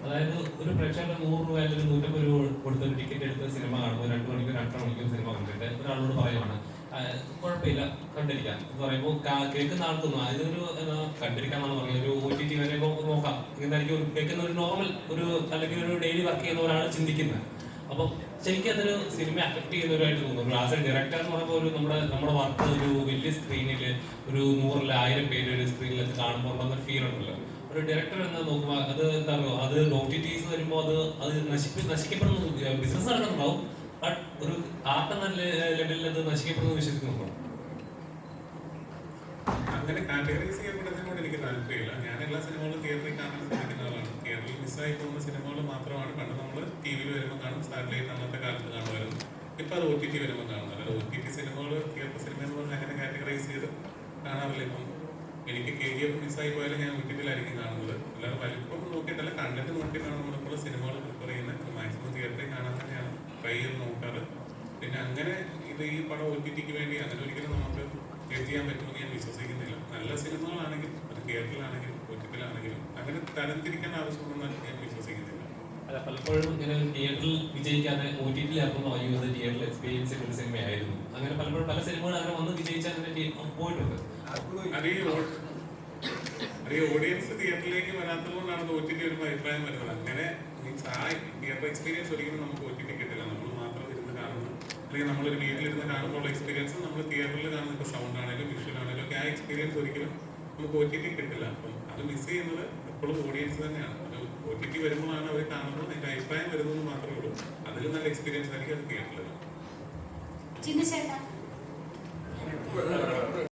അതായത് ഒരു പ്രേക്ഷകരുടെ 100 രൂപ അല്ലെങ്കിൽ 150 രൂപ കൊടുത്ത് ഒരു ടിക്കറ്റ് എടുത്ത് സിനിമ കാണുമ്പോൾ 2 മണിക്കൂർ 2.5 മണിക്കൂർ സിനിമ കണ്ടിട്ട് ഒരാളോട് പറയുവാണ് കുഴപ്പമില്ല കണ്ടിരിക്കാം എന്ന് പറയുമ്പോൾ കേൾക്കുന്ന ആൾക്കൊന്നും അതൊരു കണ്ടിരിക്കാന്നാണ് പറയുന്നത്. ഒരു OTT വരുമ്പോൾ നോക്കാം ഇങ്ങനെയായിരിക്കും കേൾക്കുന്ന ഒരു നോർമൽ ഒരു അല്ലെങ്കിൽ ഒരു ഡെയിലി വർക്ക് ചെയ്യുന്ന ഒരാൾ ചിന്തിക്കുന്നത്. അപ്പം ശരിക്കും അതൊരു സിനിമ അഫക്ട് ചെയ്യുന്നവരായിട്ട് തോന്നുന്നു. ആസ് എ ഡയറക്ടർ എന്ന് പറയുമ്പോൾ ഒരു നമ്മുടെ വർക്ക് ഒരു വലിയ സ്ക്രീനിൽ ഒരു 100 1000 പേര് ഒരു സ്ക്രീനിലൊക്കെ കാണുമ്പോൾ ഉള്ള ഫീൽ ഉണ്ടല്ലോ. ഒരു ഡയറക്ടർ എന്ന് നോക്കുമ്പോൾ അത് എന്താ പറയുക, അത് OTTs വരുമ്പോൾ അത് നശിക്കപ്പെടുന്ന ബിസിനസ് നടക്കുന്നുണ്ടാവും. ബട്ട് ഒരു ആർട്ട് എന്ന ലെവലിൽ അത് നശിക്കപ്പെടുന്നത് വിശ്വസിക്കുന്നുണ്ടോ? അങ്ങനെ കാറ്റഗറൈസ് ചെയ്യപ്പെടുന്നതിനോട് എനിക്ക് താല്പര്യമില്ല. ഞാൻ എല്ലാ സിനിമകളും തിയേറ്ററിൽ കാണാൻ ശ്രമിക്കുന്ന ആളാണ്. തിയേറ്ററിൽ മിസ്സായി പോകുന്ന സിനിമകൾ മാത്രമാണ് പണ്ട് നമ്മൾ TV-യിൽ വരുമ്പോൾ കാണും, സാറ്റലൈറ്റ് അന്നത്തെ കാലത്ത് കാണുമായിരുന്നു. ഇപ്പം അത് OTT വരുമ്പോൾ കാണുന്നത്. OTT സിനിമകൾ തിയേറ്റർ സിനിമ എന്ന് പറഞ്ഞാൽ അങ്ങനെ കാറ്റഗറൈസ് ചെയ്ത് കാണാറില്ല. ഇപ്പം എനിക്ക് KGF മിസ്സായി പോയാലും ഞാൻ OTT-ലായിരിക്കും കാണുന്നത്. അല്ലാതെ വലിപ്പം നോക്കിയിട്ടല്ല, കണ്ടന്റ് നോക്കിയിട്ടാണ് നമ്മളിപ്പോൾ സിനിമകൾ പ്രിഫർ ചെയ്യുന്നത്. മാക്സിമം തിയേറ്ററിൽ കാണാൻ തന്നെയാണ് ട്രൈ ചെയ്ത് നോക്കാറ്. പിന്നെ അങ്ങനെ ഈ പടം OTT-ക്ക് വേണ്ടി അങ്ങനെ ഒരിക്കലും നമുക്ക് ചെയ്യാൻ പറ്റുമെന്ന് ഞാൻ വിശ്വസിക്കുന്നില്ല. നല്ല സിനിമകളാണെങ്കിൽ അത് തിയേറ്ററിലാണെങ്കിലും OTT-ലാണെങ്കിലും അങ്ങനെ തരംതിരിക്കേണ്ട ആവശ്യമുണ്ടെന്ന് ഞാൻ വിശ്വസിക്കുന്നില്ല. അല്ല, പലപ്പോഴും ഇങ്ങനെ തിയേറ്ററിൽ വിജയിക്കാതെ OTT-ലാക്കുമ്പോൾ അയ്യോ അത് തിയേറ്ററിൽ എക്സ്പീരിയൻസ് ചെയ്ത ഒരു സിനിമയായിരുന്നു. അങ്ങനെ പലപ്പോഴും പല സിനിമകൾ അങ്ങനെ വന്ന് വിജയിച്ചാൽ അങ്ങനെ പോയിട്ടുണ്ട്. അത് ഈ ഓഡിയൻസ് തിയേറ്ററിലേക്ക് വരാത്തത് കൊണ്ടാണ് OTT ഒരു അഭിപ്രായം വരുന്നത്. അങ്ങനെ മീൻസ് ആ തിയേറ്റർ എക്സ്പീരിയൻസ് ഒരിക്കലും നമുക്ക് OTT കിട്ടില്ല. നമ്മൾ മാത്രം ഇരുന്ന് കാണുന്നു, അല്ലെങ്കിൽ നമ്മളൊരു വീട്ടിലിരുന്ന് കാണുമ്പോൾ എക്സ്പീരിയൻസ് നമ്മൾ തിയേറ്ററിൽ കാണുന്ന ഇപ്പോൾ സൗണ്ട് ആണെങ്കിലും വിഷ്വൽ ആണെങ്കിലും ഒക്കെ ആ എക്സ്പീരിയൻസ് ഒരിക്കലും നമുക്ക് OTT കിട്ടില്ല. അപ്പം അത് മിസ് ചെയ്യുന്നത് എപ്പോഴും ഓഡിയൻസ് തന്നെയാണ്. അത് OTT വരുമ്പോഴാണ് അവർ കാണുന്നത്, അതിൻ്റെ അഭിപ്രായം വരുന്നത് മാത്രമേ ഉള്ളൂ. അതിലും നല്ല എക്സ്പീരിയൻസ് ആയിരിക്കും അത് തിയേറ്ററിൽ.